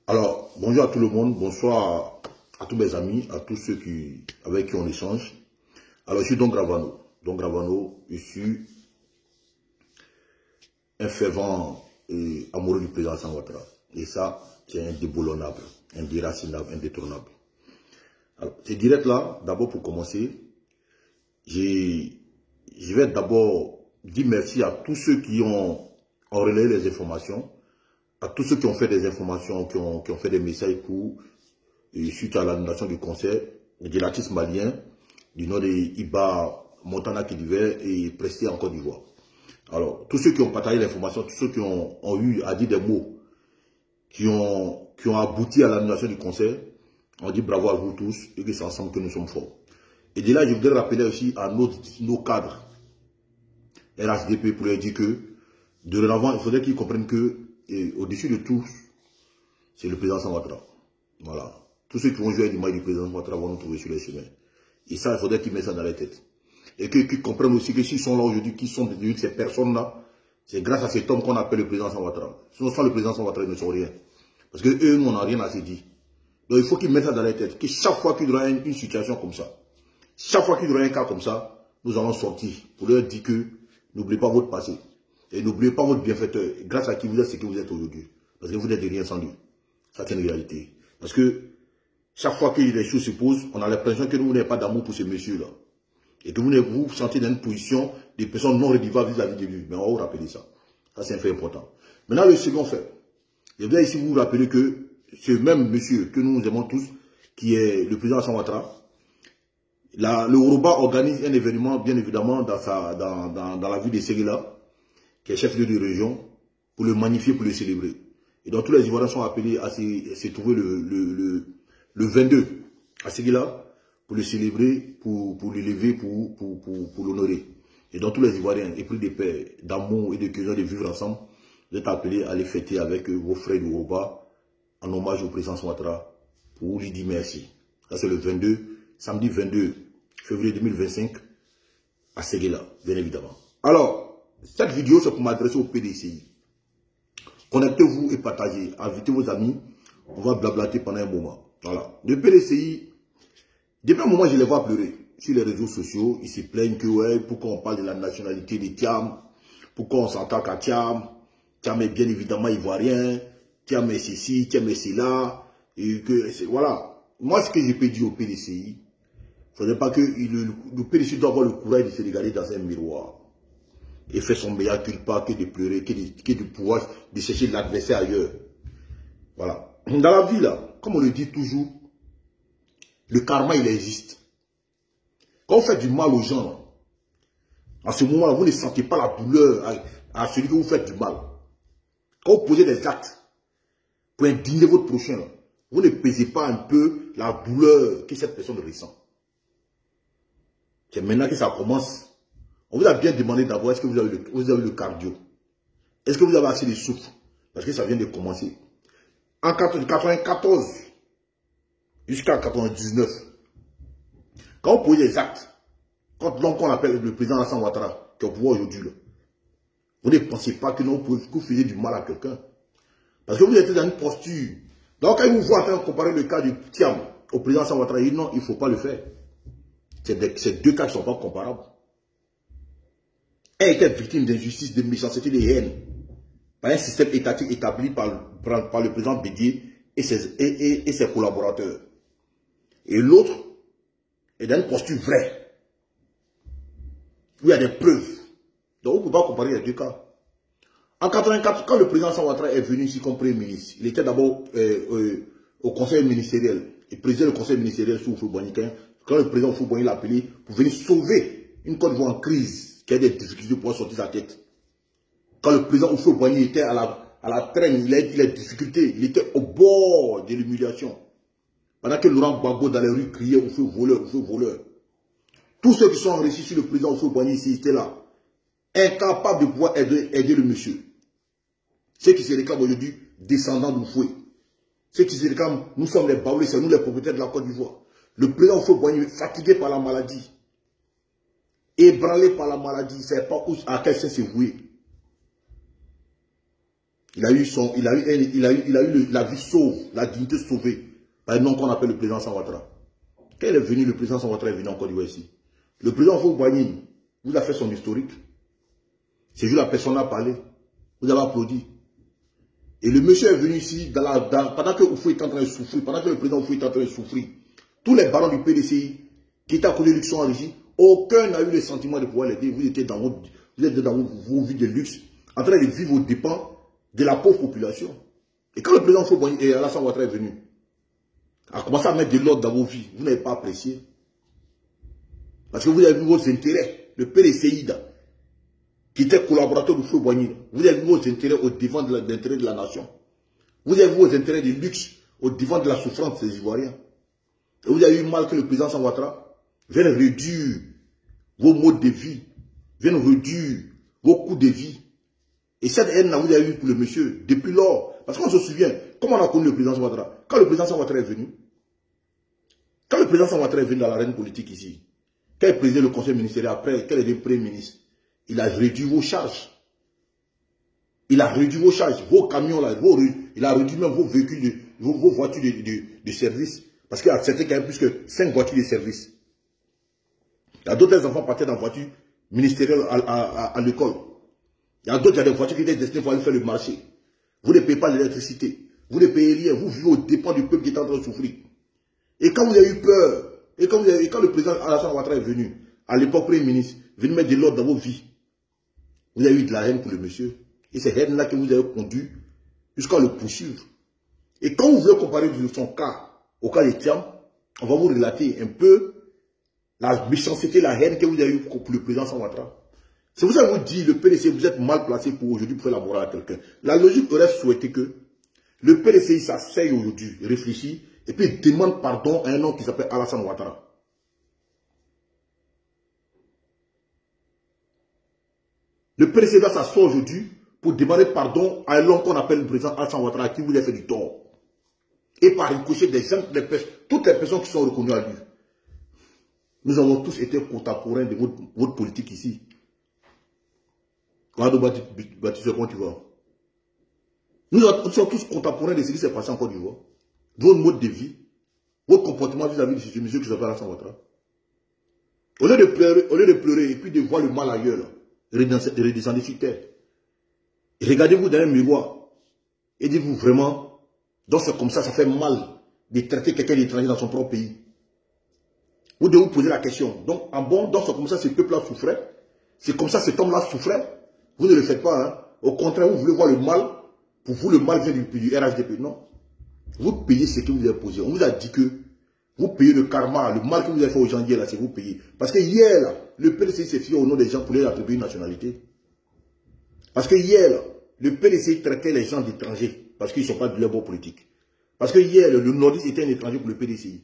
Alors, bonjour à tout le monde, bonsoir à tous mes amis, à tous ceux avec qui on échange. Alors, je suis Don Gravano. Don Gravano, je suis un fervent et amoureux du président Alassane Ouattara. Et ça, c'est indéboulonnable, indéracinable, indétrônable. Alors, ces directs-là, d'abord pour commencer, je vais d'abord dire merci à tous ceux qui ont relayé les informations, à tous ceux qui ont fait des informations, qui ont fait des messages suite à l'annulation du concert de l'artiste malien du nom de Iba Montana qui vivait et presté en Côte d'Ivoire. Alors, tous ceux qui ont partagé l'information, tous ceux qui ont eu à dire des mots qui ont abouti à l'annulation du concert, on dit bravo à vous tous et que c'est ensemble que nous sommes forts. Et de là, je voudrais rappeler aussi à nos cadres RHDP pour leur dire que de l'avant, il faudrait qu'ils comprennent que au-dessus de tous, c'est le président Alassane Ouattara. Voilà. Tous ceux qui vont jouer à l'image du président Ouattara vont nous trouver sur les chemins. Et ça, il faudrait qu'ils mettent ça dans la tête. Et qu'ils comprennent aussi que s'ils sont là aujourd'hui, qui sont devenus ces personnes-là, c'est grâce à cet homme qu'on appelle le président Alassane Ouattara. Sinon, sans le président Alassane Ouattara, ils ne sont rien. Parce que eux, nous, on n'a rien à se dire. Donc, il faut qu'ils mettent ça dans la tête. Que chaque fois qu'il y aura une situation comme ça, chaque fois qu'il y aura un cas comme ça, nous allons sortir pour leur dire que n'oubliez pas votre passé. Et n'oubliez pas votre bienfaiteur. Grâce à qui vous êtes ce que vous êtes aujourd'hui. Parce que vous n'êtes rien sans lui. Ça, c'est une réalité. Parce que chaque fois que les choses se posent, on a l'impression que vous n'avez pas d'amour pour ce monsieur-là. Et que vous vous sentez dans une position de personne non rédivables vis-à-vis de lui. Mais on va vous rappeler ça. Ça, c'est un fait important. Maintenant, le second fait. Je voudrais ici vous rappeler que ce même monsieur que nous aimons tous, qui est le président Alassane Ouattara, le Yoruba organise un événement, bien évidemment, dans la ville de Séguéla, qui est chef-lieu de région, pour le magnifier, pour le célébrer. Et donc tous les Ivoiriens sont appelés à se trouver le 22 à Séguéla pour le célébrer, pour l'élever, pour l'honorer. Et donc tous les Ivoiriens, épris de paix, d'amour et de cœur de vivre ensemble, vous êtes appelés à les fêter avec vos frères du Yoruba en hommage au président Ouattara pour lui dire merci. Ça c'est le 22, samedi 22 février 2025 à Séguéla, bien évidemment. Alors, cette vidéo c'est pour m'adresser au PDCI. Connectez-vous et partagez. Invitez vos amis. On va blablater pendant un moment. Voilà. Le PDCI, depuis un moment, je les vois pleurer sur les réseaux sociaux. Ils se plaignent que, ouais, pourquoi on parle de la nationalité des Thiam, pourquoi on s'entend qu'à Thiam. Thiam est bien évidemment ivoirien. Thiam est ceci, Thiam est cela. Et que, voilà. Moi, ce que je peux dire au PDCI, il ne faudrait pas que le PDCI doit avoir le courage de se regarder dans un miroir. Et fait son meilleur culpa que de pleurer, que de pouvoir de chercher l'adversaire ailleurs. Voilà. Dans la vie, là, comme on le dit toujours, le karma, il existe. Quand vous faites du mal aux gens, là, en ce moment-là, vous ne sentez pas la douleur à celui que vous faites du mal. Quand vous posez des actes pour indigner votre prochain, là, vous ne pesez pas un peu la douleur que cette personne ressent. C'est maintenant que ça commence. On vous a bien demandé d'abord, est-ce que vous avez le cardio? Est-ce que vous avez assez de souffle? Parce que ça vient de commencer. En 1994 jusqu'en 1999, quand on posait des actes, quand l'homme qu'on appelle le président Alassane Ouattara, qui est au pouvoir aujourd'hui, vous ne pensez pas que vous faisiez du mal à quelqu'un. Parce que vous étiez dans une posture. Donc quand ils vous voient en train de comparer le cas du Thiam au président Alassane Ouattara, ils disent non, il ne faut pas le faire. C'est deux cas qui ne sont pas comparables. Elle était victime d'injustice, de méchanceté, de haine par un système étatique établi par le président Bédié et ses collaborateurs. Et l'autre est dans une posture vraie, où il y a des preuves. Donc, on ne peut pas comparer les deux cas. En 1984, quand le président Alassane Ouattara est venu ici comme Premier ministre, il était d'abord au conseil ministériel. Il présidait le conseil ministériel sous Houphouët-Boigny. Quand le président Houphouët-Boigny l'a appelé pour venir sauver une Côte d'Ivoire en crise, qui a des difficultés pour sortir sa tête. Quand le président Houphouët-Boigny était à la traîne, il a des difficultés, il était au bord de l'humiliation. Pendant que Laurent Gbagbo dans les rues criait au feu voleur, au feu voleur. Tous ceux qui sont enrichis sur le président Houphouët-Boigny ici étaient là, incapables de pouvoir aider le monsieur. Ceux qui se réclament aujourd'hui, descendants d'Oufoué. Ceux qui se réclament, nous sommes les Baoulés, c'est nous les propriétaires de la Côte d'Ivoire. Le président Houphouët-Boigny, fatigué par la maladie, ébranlé par la maladie, il ne savait pas à quel sens se vouer. Il a eu la vie sauve, la dignité sauvée par le nom qu'on appelle le président Alassane Ouattara. Quand il est venu, le président Alassane Ouattara est venu en Côte d'Ivoire ici. Le président Houphouët-Boigny vous a fait son historique. C'est juste la personne a parlé. Vous avez applaudi. Et le monsieur est venu ici, pendant que Houphouët est en train de souffrir, pendant que le président Houphouët est en train de souffrir, tous les barons du PDCI qui étaient à côté de lui sont en régie, aucun n'a eu le sentiment de pouvoir l'aider. Vous étiez dans vos vies de luxe, en train de vivre aux dépens de la pauvre population. Et quand le président Houphouët-Boigny et Alassane Ouattara est venu, a commencé à mettre de l'ordre dans vos vies, vous n'avez pas apprécié. Parce que vous avez vu vos intérêts, le PDCI, qui était collaborateur de Houphouët-Boigny, vous avez vu vos intérêts au devant de l'intérêt de la nation. Vous avez vu vos intérêts de luxe au devant de la souffrance des Ivoiriens. Et vous avez eu mal que le président Alassane Ouattara vienne réduire vos modes de vie, vienne réduire vos coûts de vie. Et cette haine-là, vous avez eu pour le monsieur, depuis lors. Parce qu'on se souvient, comment on a connu le président Alassane Ouattara? Quand le président Alassane Ouattara est venu, quand le président Alassane Ouattara est venu dans l'arène politique ici, quand il présidait le conseil ministériel, après, quand il était premier ministre, il a réduit vos charges. Il a réduit vos charges, vos camions, là, il a réduit même vos véhicules, vos voitures de service. Parce qu'il y a certains qui ont plus que 5 voitures de service. Il y a d'autres enfants partaient dans voitures ministérielles à l'école. Il y a d'autres, il y a des voitures qui étaient destinées pour aller faire le marché. Vous ne payez pas l'électricité. Vous ne payez rien. Vous vivez aux dépens du peuple qui est en train de souffrir. Et quand vous avez eu peur, et quand le président Alassane Ouattara est venu, à l'époque premier ministre, venu mettre de l'ordre dans vos vies, vous avez eu de la haine pour le monsieur. Et c'est cette haine-là que vous avez conduit jusqu'à le poursuivre. Et quand vous voulez comparer son cas au cas de Thiam, on va vous relater un peu la méchanceté, la haine que vous avez eu pour le président Alassane Ouattara. C'est pour ça que je vous dis, le PDC, vous êtes mal placé pour aujourd'hui pour faire la morale à quelqu'un. La logique aurait souhaité que le PDC s'asseye aujourd'hui, réfléchit, et puis demande pardon à un homme qui s'appelle Alassane Ouattara. Le PDC doit s'asseoir aujourd'hui pour demander pardon à un homme qu'on appelle le président Alassane Ouattara qui vous a fait du tort. Et par ricochet des gens, toutes les personnes qui sont reconnues à lui. Nous avons tous été contemporains de votre politique ici. Regarde Baptiste, comment tu vois. Nous sommes tous contemporains de ce qui s'est passé en Côte d'Ivoire. Votre mode de vie, votre comportement vis-à-vis de ce monsieur qui s'appelle Alassane Ouattara. Au lieu de pleurer et puis de voir le mal ailleurs, là, redescendez sur terre. Regardez-vous dans un miroir et dites-vous vraiment, donc c'est comme ça, ça fait mal de traiter quelqu'un d'étranger dans son propre pays. Vous devez vous poser la question. Donc, en bon, donc c'est comme ça, ce peuple-là souffrait. C'est comme ça, cet homme-là souffrait. Vous ne le faites pas. Hein. Au contraire, vous voulez voir le mal. Pour vous, le mal vient du RHDP. Non. Vous payez ce que vous avez posé. On vous a dit que vous payez le karma, le mal que vous avez fait aux gens hier, là, c'est vous payez. Parce que hier, là, le PDC s'est fié au nom des gens pour les attribuer une nationalité. Parce que hier, là, le PDC traitait les gens d'étrangers. Parce qu'ils ne sont pas de leur bon politique. Parce que hier, le nordiste était un étranger pour le PDCI.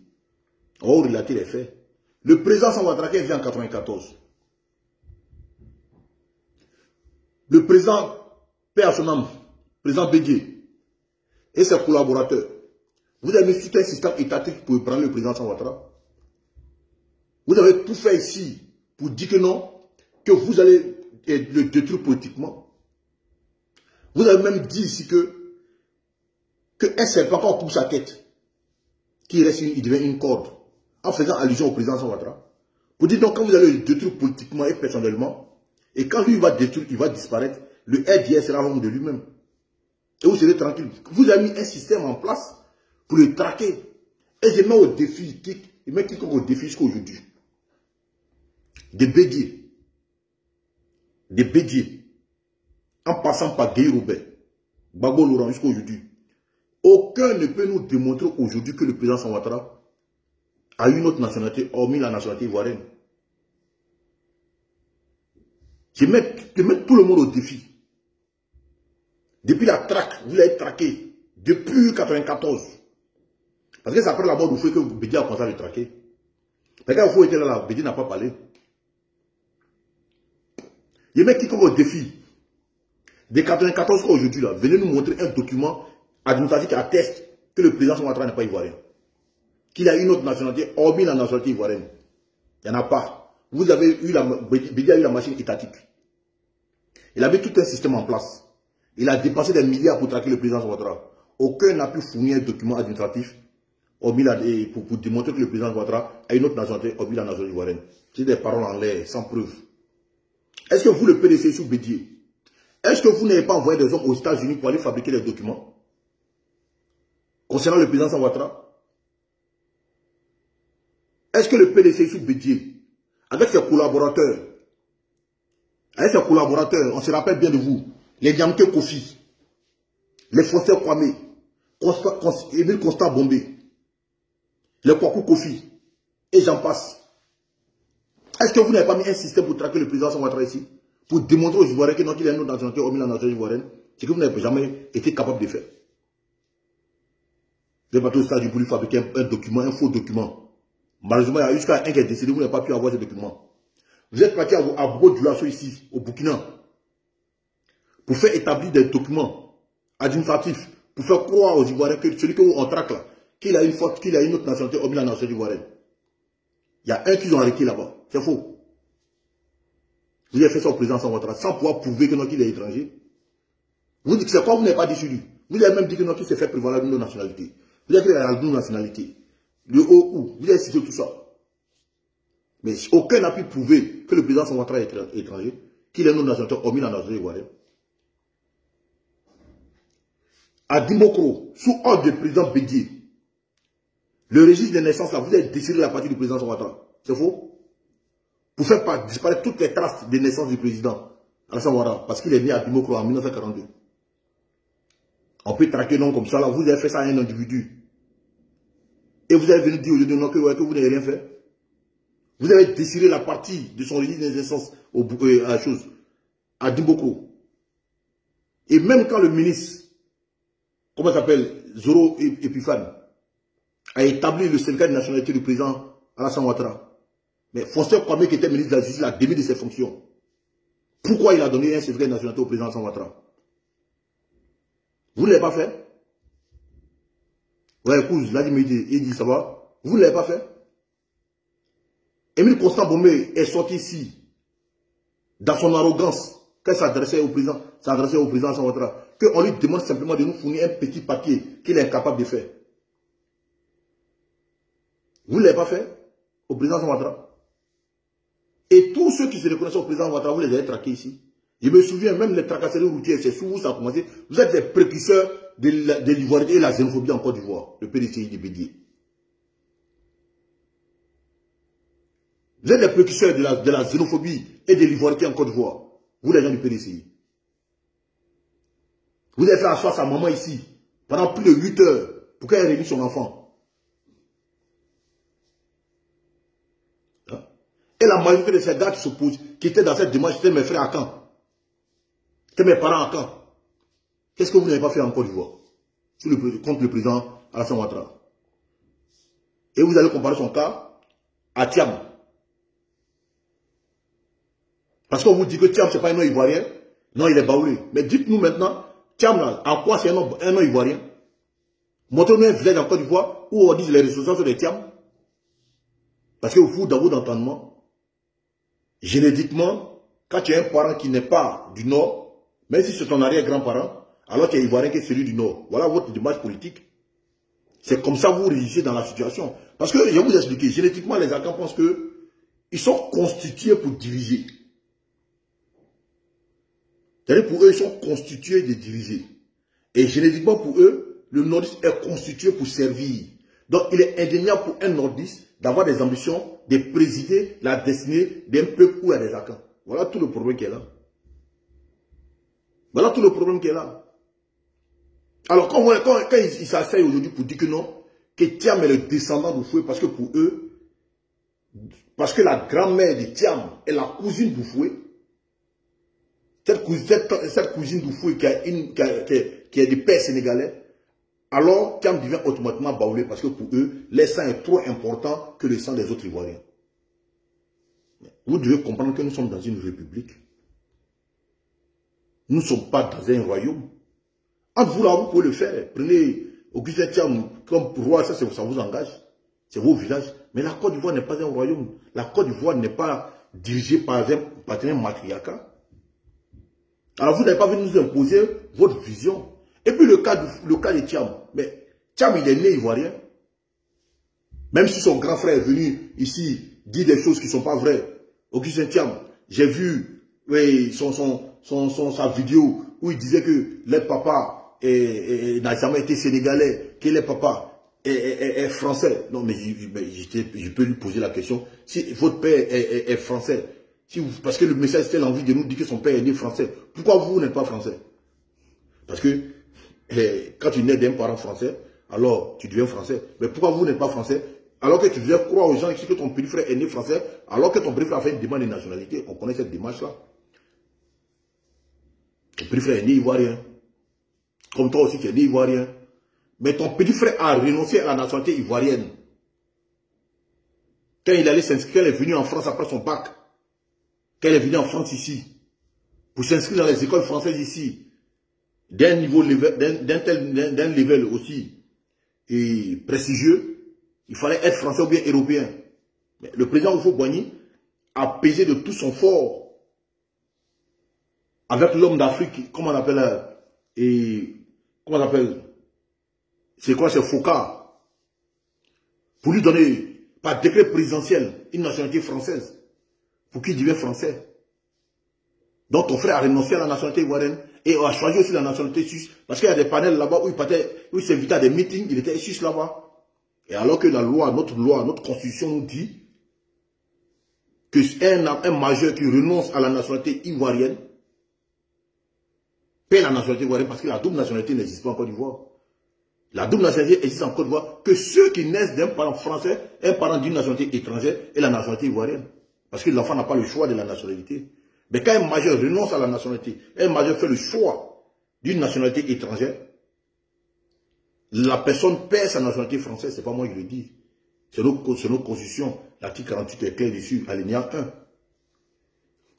On va relater les faits. Le président Alassane Ouattara est venu en 1994. Le président Père Sonam, président Bédié, et ses collaborateurs, vous avez mis tout un système étatique pour prendre le président Alassane Ouattara. Vous avez tout fait ici pour dire que non, que vous allez le détruire politiquement. Vous avez même dit ici que un serpent, quand on coupe sa tête, il devient une corde, en faisant allusion au président Alassane Ouattara. Pour dire donc, quand vous allez le détruire politiquement et personnellement, et quand lui il va détruire, il va disparaître, le RDS sera l'homme de lui-même. Et vous serez tranquille. Vous avez mis un système en place pour le traquer. Et je mets au défi, je mets quiconque au défi jusqu'à aujourd'hui. Des Bédier, en passant par Guy Robert, Gbagbo Laurent jusqu'à aujourd'hui. Aucun ne peut nous démontrer aujourd'hui que le président Alassane Ouattara a une autre nationalité, hormis la nationalité ivoirienne. Je mets tout le monde au défi. Depuis la traque, vous l'avez traqué. Depuis 1994. Parce que c'est après la mort du feu que Bédié a commencé à le traquer. Parce que vous était là, Bédié n'a pas parlé. Je mets quiconque au défi. De 1994 jusqu'à aujourd'hui, venez nous montrer un document administratif qui atteste que le président Alassane Ouattara n'est pas ivoirien. Qu'il a une autre nationalité, hormis la nationalité ivoirienne. Il n'y en a pas. Vous avez eu Bédié a eu la machine étatique. Il avait tout un système en place. Il a dépensé des milliards pour traquer le président Ouattara. Aucun n'a pu fournir un document administratif pour démontrer que le président Ouattara a une autre nationalité, hormis la nationalité ivoirienne. C'est des paroles en l'air, sans preuve. Est-ce que vous, le PDC sous Bédier, est-ce que vous n'avez pas envoyé des hommes aux États-Unis pour aller fabriquer des documents concernant le président Ouattara? Est-ce que le PDC sous Bédier, avec ses collaborateurs, on se rappelle bien de vous, les Niamke Kofi, les Foster Kwame, Émile Constant Bombé, les Kwaku Kofi, et j'en passe. Est-ce que vous n'avez pas mis un système pour traquer le président Ouattara ici? Pour démontrer aux Ivoiriens qu'il a une autre nationalité, hormis la nationalité ivoirienne, c'est que vous n'avez jamais été capable de faire. Vous n'avez pas tout ça pour lui fabriquer un document, un faux document. Malheureusement, il y a jusqu'à un qui est décédé, vous n'avez pas pu avoir ce document. Vous êtes parti à Bobo-Dioulasso ici, au Burkina, pour faire établir des documents administratifs, pour faire croire aux Ivoiriens que celui qu'on traque là, qu'il a une faute, qu'il a une autre nationalité, hormis la nationalité ivoirienne. Il y a un qu'ils ont arrêté là-bas. C'est faux. Vous avez fait ça au président Ouattara sans pouvoir prouver qu'il est étranger. Vous dites que c'est quoi, vous n'avez pas dit sur lui. Vous avez même dit qu'il s'est fait prévaloir d'une nationalité. Vous avez dit qu'il a une nationalité. Le haut où. Vous avez cité tout ça. Mais aucun n'a pu prouver que le président Ouattara est étranger, qu'il est une nationalité, hormis la nationalité ivoirienne. À Dimokro, sous ordre du président Bédier, le registre des naissances là, vous avez déchiré la partie du président Ouattara. C'est faux? Pour faire disparaître toutes les traces de naissance du président Alassane Ouattara, parce qu'il est né à Dimokro en 1942. On peut traquer non comme ça, là, vous avez fait ça à un individu. Et vous avez venu dire au lieu de non que vous n'avez rien fait. Vous avez déchiré la partie de son registre de naissance à Dimokro. Et même quand le ministre, comment ça s'appelle, Zoro Epifane, a établi le certificat de nationalité du président Alassane Ouattara, mais Foster Kwame, qui était ministre de la Justice, a démis de ses fonctions. Pourquoi il a donné un certificat de nationalité au président Alassane Ouattara? Vous ne l'avez pas fait? Ouais, écoute, il dit ça va. Vous ne l'avez pas fait? Émile Constant Bombé est sorti ici, dans son arrogance, quand il s'adressait au président Alassane Ouattara, qu'on lui demande simplement de nous fournir un petit papier qu'il est incapable de faire. Vous ne l'avez pas fait au président Alassane Ouattara? Et tous ceux qui se reconnaissent au président Ouattara, vous les avez traqués ici. Je me souviens, même les tracasseries routières, c'est sous vous ça a commencé. Vous êtes les précurseurs de l'ivoirité et la xénophobie en Côte d'Ivoire, le PDCI de Bédier. Vous êtes les précurseurs de la xénophobie et de l'ivoirité en Côte d'Ivoire. Vous les gens du PDCI. Vous avez fait asseoir sa maman ici, pendant plus de 8 heures, pour qu'elle ait réuni son enfant. Et la majorité de ces gars qui s'opposent, qui étaient dans cette démarche, c'était mes frères à Caen. C'était mes parents à Caen. Qu'est-ce que vous n'avez pas fait en Côte d'Ivoire contre le président Alassane Ouattara? Et vous allez comparer son cas à Thiam. Parce qu'on vous dit que Thiam, ce n'est pas un nom ivoirien. Non, il est baoulé. Mais dites-nous maintenant, Thiam, là, en quoi c'est un nom ivoirien? Montrez-nous un village en Côte d'Ivoire où on dit les ressources de Thiam. Parce que vous, dans vos entendements, génétiquement, quand tu as un parent qui n'est pas du Nord, même si c'est ton arrière-grand-parent, alors tu es ivoirien qui est celui du Nord. Voilà votre démarche politique. C'est comme ça que vous réagissez dans la situation. Parce que, je vais vous expliquer, génétiquement, les Akans pensent qu'ils sont constitués pour diriger. C'est-à-dire pour eux, ils sont constitués de diriger. Et génétiquement, pour eux, le nordiste est constitué pour servir. Donc, il est indéniable pour un nordiste d'avoir des ambitions de présider la destinée d'un peuple où il y a des Akans. Voilà tout le problème qui est là. Voilà tout le problème qui est là. Alors, quand ils s'asseyent aujourd'hui pour dire que non, que Thiam est le descendant d'Oufoué, parce que pour eux, parce que la grand-mère de Thiam est la cousine d'Oufoué, cette cousine d'Oufoué qui est du père sénégalais, alors Thiam devient automatiquement baoulé parce que pour eux, le sang est trop important que le sang des autres Ivoiriens. Vous devez comprendre que nous sommes dans une république. Nous ne sommes pas dans un royaume. Entre vous là, vous pouvez le faire. Prenez Augustin Thiam comme roi, ça vous engage. C'est vos villages. Mais la Côte d'Ivoire n'est pas un royaume. La Côte d'Ivoire n'est pas dirigée par un matriarcat. Alors vous n'avez pas venu nous imposer votre vision. Et puis le cas de Thiam. Mais Thiam, il est né ivoirien. Même si son grand frère est venu ici dire des choses qui ne sont pas vraies. Augustin Thiam, j'ai vu oui, sa vidéo où il disait que les papas n'a jamais été sénégalais, que les papas est français. Non, mais je peux lui poser la question. Si votre père est français, parce que le message c'était l'envie de nous dire que son père est né français, pourquoi vous n'êtes pas français? Parce que quand tu nais d'un parent français, alors tu deviens français. Mais pourquoi vous n'êtes pas français? Alors que tu viens croire aux gens que ton petit frère est né français, alors que ton petit frère a fait une demande de nationalité. On connaît cette démarche-là. Ton petit frère est né ivoirien. Comme toi aussi, tu es né ivoirien. Mais ton petit frère a renoncé à la nationalité ivoirienne. Quand il allait s'inscrire, elle est venue en France après son bac. Quand elle est venue en France ici, pour s'inscrire dans les écoles françaises ici, d'un level aussi et prestigieux, il fallait être français ou bien européen. Mais le président Houphouët-Boigny a pesé de tout son fort avec l'homme d'Afrique, comment on appelle, c'est quoi, c'est Foucault, pour lui donner, par décret présidentiel, une nationalité française, pour qu'il devienne français. Donc ton frère a renoncé à la nationalité ivoirienne et a choisi aussi la nationalité suisse, parce qu'il y a des panels là-bas où il s'invitait à des meetings, il était suisse là-bas. Et alors que notre constitution nous dit que un majeur qui renonce à la nationalité ivoirienne paie la nationalité ivoirienne parce que la double nationalité n'existe pas en Côte d'Ivoire. La double nationalité existe en Côte d'Ivoire que ceux qui naissent d'un parent français, un parent d'une nationalité étrangère et la nationalité ivoirienne. Parce que l'enfant n'a pas le choix de la nationalité. Mais quand un majeur renonce à la nationalité, un majeur fait le choix d'une nationalité étrangère, la personne perd sa nationalité française, c'est pas moi qui le dis. C'est notre constitution. L'article 48 est clair dessus, alinéa 1.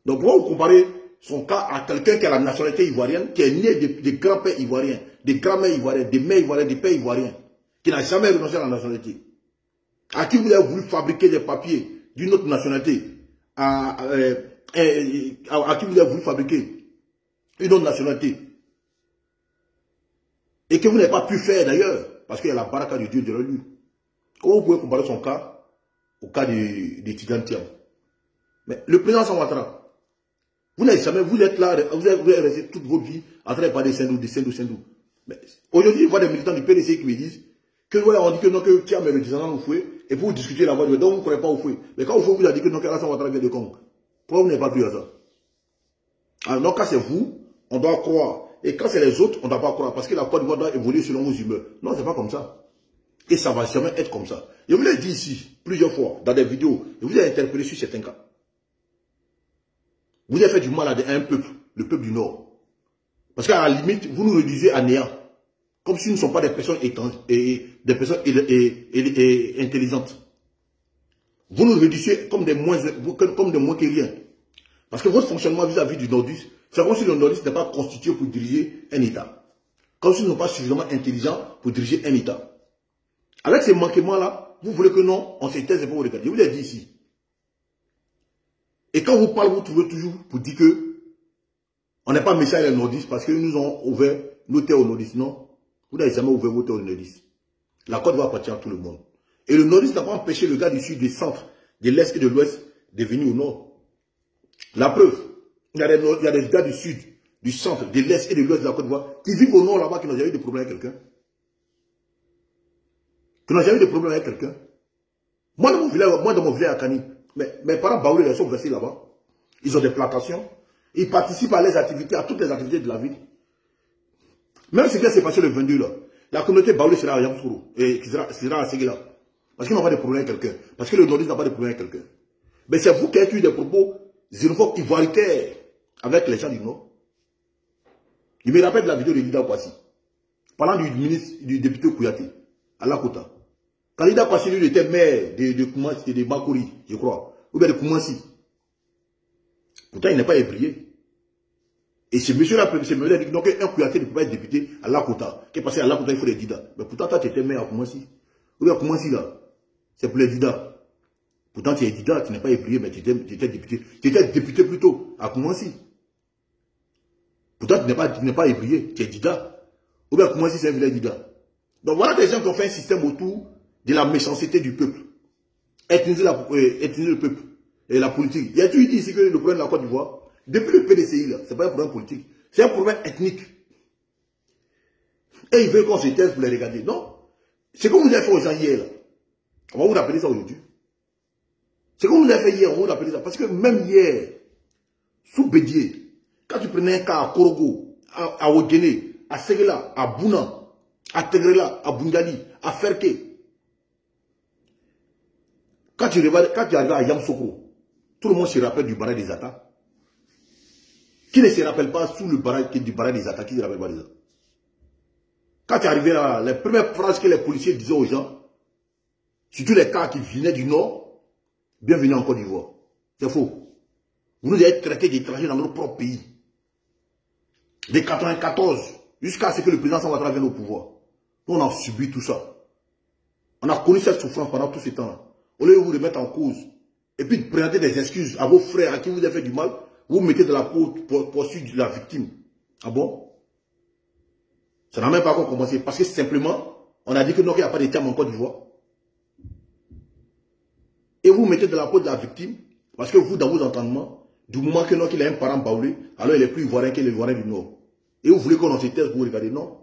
Donc pourquoi vous comparez son cas à quelqu'un qui a la nationalité ivoirienne, qui est né des grands-pères ivoiriens, des grands-mères ivoiriennes, des mères ivoiriennes, des pères ivoiriens, qui n'a jamais renoncé à la nationalité, à qui vous avez voulu fabriquer des papiers d'une autre nationalité, à qui vous avez voulu fabriquer une autre nationalité, et que vous n'avez pas pu faire d'ailleurs, parce qu'il y a la baraka de Dieu derrière lui. Comment vous pouvez comparer son cas au cas de Tidiane Thiam? Mais le président Alassane Ouattara, vous n'avez jamais, vous êtes là, vous avez resté toute votre vie en train de parler de Sendou. Mais aujourd'hui, je vois des militants du PDC qui me disent que, ouais, on dit que non, que Thiam est le descendant Oufoué, et pour discuter la voix de donc vous ne croyez pas Oufoué. Mais quand Oufoué vous a dit que non, qu'Alassane Ouattara vient de Congo, pourquoi vous n'avez pas pris à ça? Alors, donc, quand c'est vous, on doit croire. Et quand c'est les autres, on ne doit pas croire. Parce que la Côte d'Ivoire doit évoluer selon vos humeurs. Non, ce n'est pas comme ça. Et ça ne va jamais être comme ça. Je vous l'ai dit ici, plusieurs fois, dans des vidéos. Je vous ai interpellé sur certains cas. Vous avez fait du mal à un peuple, le peuple du Nord. Parce qu'à la limite, vous nous réduisez à néant. Comme si nous ne sommes pas des personnes intelligentes. Vous nous réduisez comme des moins que rien. Parce que votre fonctionnement vis-à-vis du Nordiste, c'est comme si le Nordiste n'est pas constitué pour diriger un État. Comme si nous n'sommes pas suffisamment intelligents pour diriger un État. Avec ces manquements-là, vous voulez que non, on se taise et pas vous regarder. Je vous l'ai dit ici. Et quand vous parlez, vous trouvez toujours pour dire que on n'est pas méchants les Nordistes parce qu'ils nous ont ouvert nos terres aux Nordistes. Non, vous n'avez jamais ouvert vos terres aux Nordistes. La Côte va appartenir à tout le monde. Et le Nordiste n'a pas empêché le gars du Sud, du Centre, de l'Est et de l'Ouest de venir au Nord. La preuve, il y a des gars du Sud, du Centre, de l'Est et de l'Ouest de la Côte d'Ivoire qui vivent au Nord là-bas, qui n'ont jamais eu de problème avec quelqu'un. Qui n'ont jamais eu de problème avec quelqu'un. Moi, dans mon village à Kani, mes parents Baoulé, ils sont versés là-bas. Ils ont des plantations. Ils participent à toutes les activités de la ville. Même ce qui s'est passé le 22 là, la communauté Baoulé sera à Yamsourou et qui sera à Séguila. Parce qu'ils n'ont pas de problème avec quelqu'un. Parce que le Nordiste n'a pas de problème avec quelqu'un. Mais c'est vous qui avez eu des propos xénophobes ivoiritaires avec les gens du Nord. Je me rappelle de la vidéo de Lida Kwasi, parlant du député Kouyaté, à Lakota. Quand Lida Kwasi, lui, était maire de Makori, je crois, ou bien de Koumansi. Pourtant, il n'est pas ébrié. Et ce monsieur-là, ce monsieur a dit qu'un Kouyaté ne peut pas être député à Lakota. Qui est passé à Lakota, il faut les Dida. Mais pourtant, toi, tu étais maire à Koumansi. Ou bien Koumansi, là, c'est pour les Dida. Pourtant, tu es Dida, tu n'es pas ébrié, mais tu étais député. Tu étais député plutôt à Koumansi. Pourtant, tu n'es pas ébrié, tu es Dida. Ou bien comment si c'est un vilain Dida. Donc voilà des gens qui ont fait un système autour de la méchanceté du peuple. Ethniser le peuple et la politique. Il y a toujours dit ici que le problème de la Côte d'Ivoire, depuis le PDCI, ce n'est pas un problème politique, c'est un problème ethnique. Et ils veulent qu'on se taise pour les regarder. Non. C'est comme vous avez fait aux gens hier, là. On va vous appeler ça aujourd'hui. C'est comme vous avez fait hier, on va vous appeler ça. Parce que même hier, sous Bédier, quand tu prenais un cas à Korogo, à Odjene, à Segela, à Bouna, à Tegrela, à Bungali, à Ferke, quand tu arrives à Yamsoko, tout le monde se rappelle du barrage des attaques. Qui ne se rappelle pas sous le barrage du barrage des attaques, qui ne se rappelle pas des attaques. Quand tu es arrivé là, les premières phrases que les policiers disaient aux gens, surtout les cas qui venaient du Nord, bienvenue en Côte d'Ivoire. C'est faux. Vous nous avez traités d'étrangers dans notre propre pays. De 94 jusqu'à ce que le président Ouattara vienne au pouvoir. Nous, on a subi tout ça. On a connu cette souffrance pendant tout ce temps-là. Au lieu de vous remettre en cause, et puis de présenter des excuses à vos frères à qui vous avez fait du mal, vous mettez de la poursuite de la victime. Ah bon? Ça n'a même pas encore commencé. Parce que simplement, on a dit que non, qu'il n'y a pas de terme en Côte d'Ivoire. Et vous mettez de la peau de la victime, parce que vous, dans vos entendements, du moment que non, qu'il a un parent baoulé, alors il est plus ivoirien que l'ivoirien du Nord. Et vous voulez qu'on en se taise pour vous regarder? Non.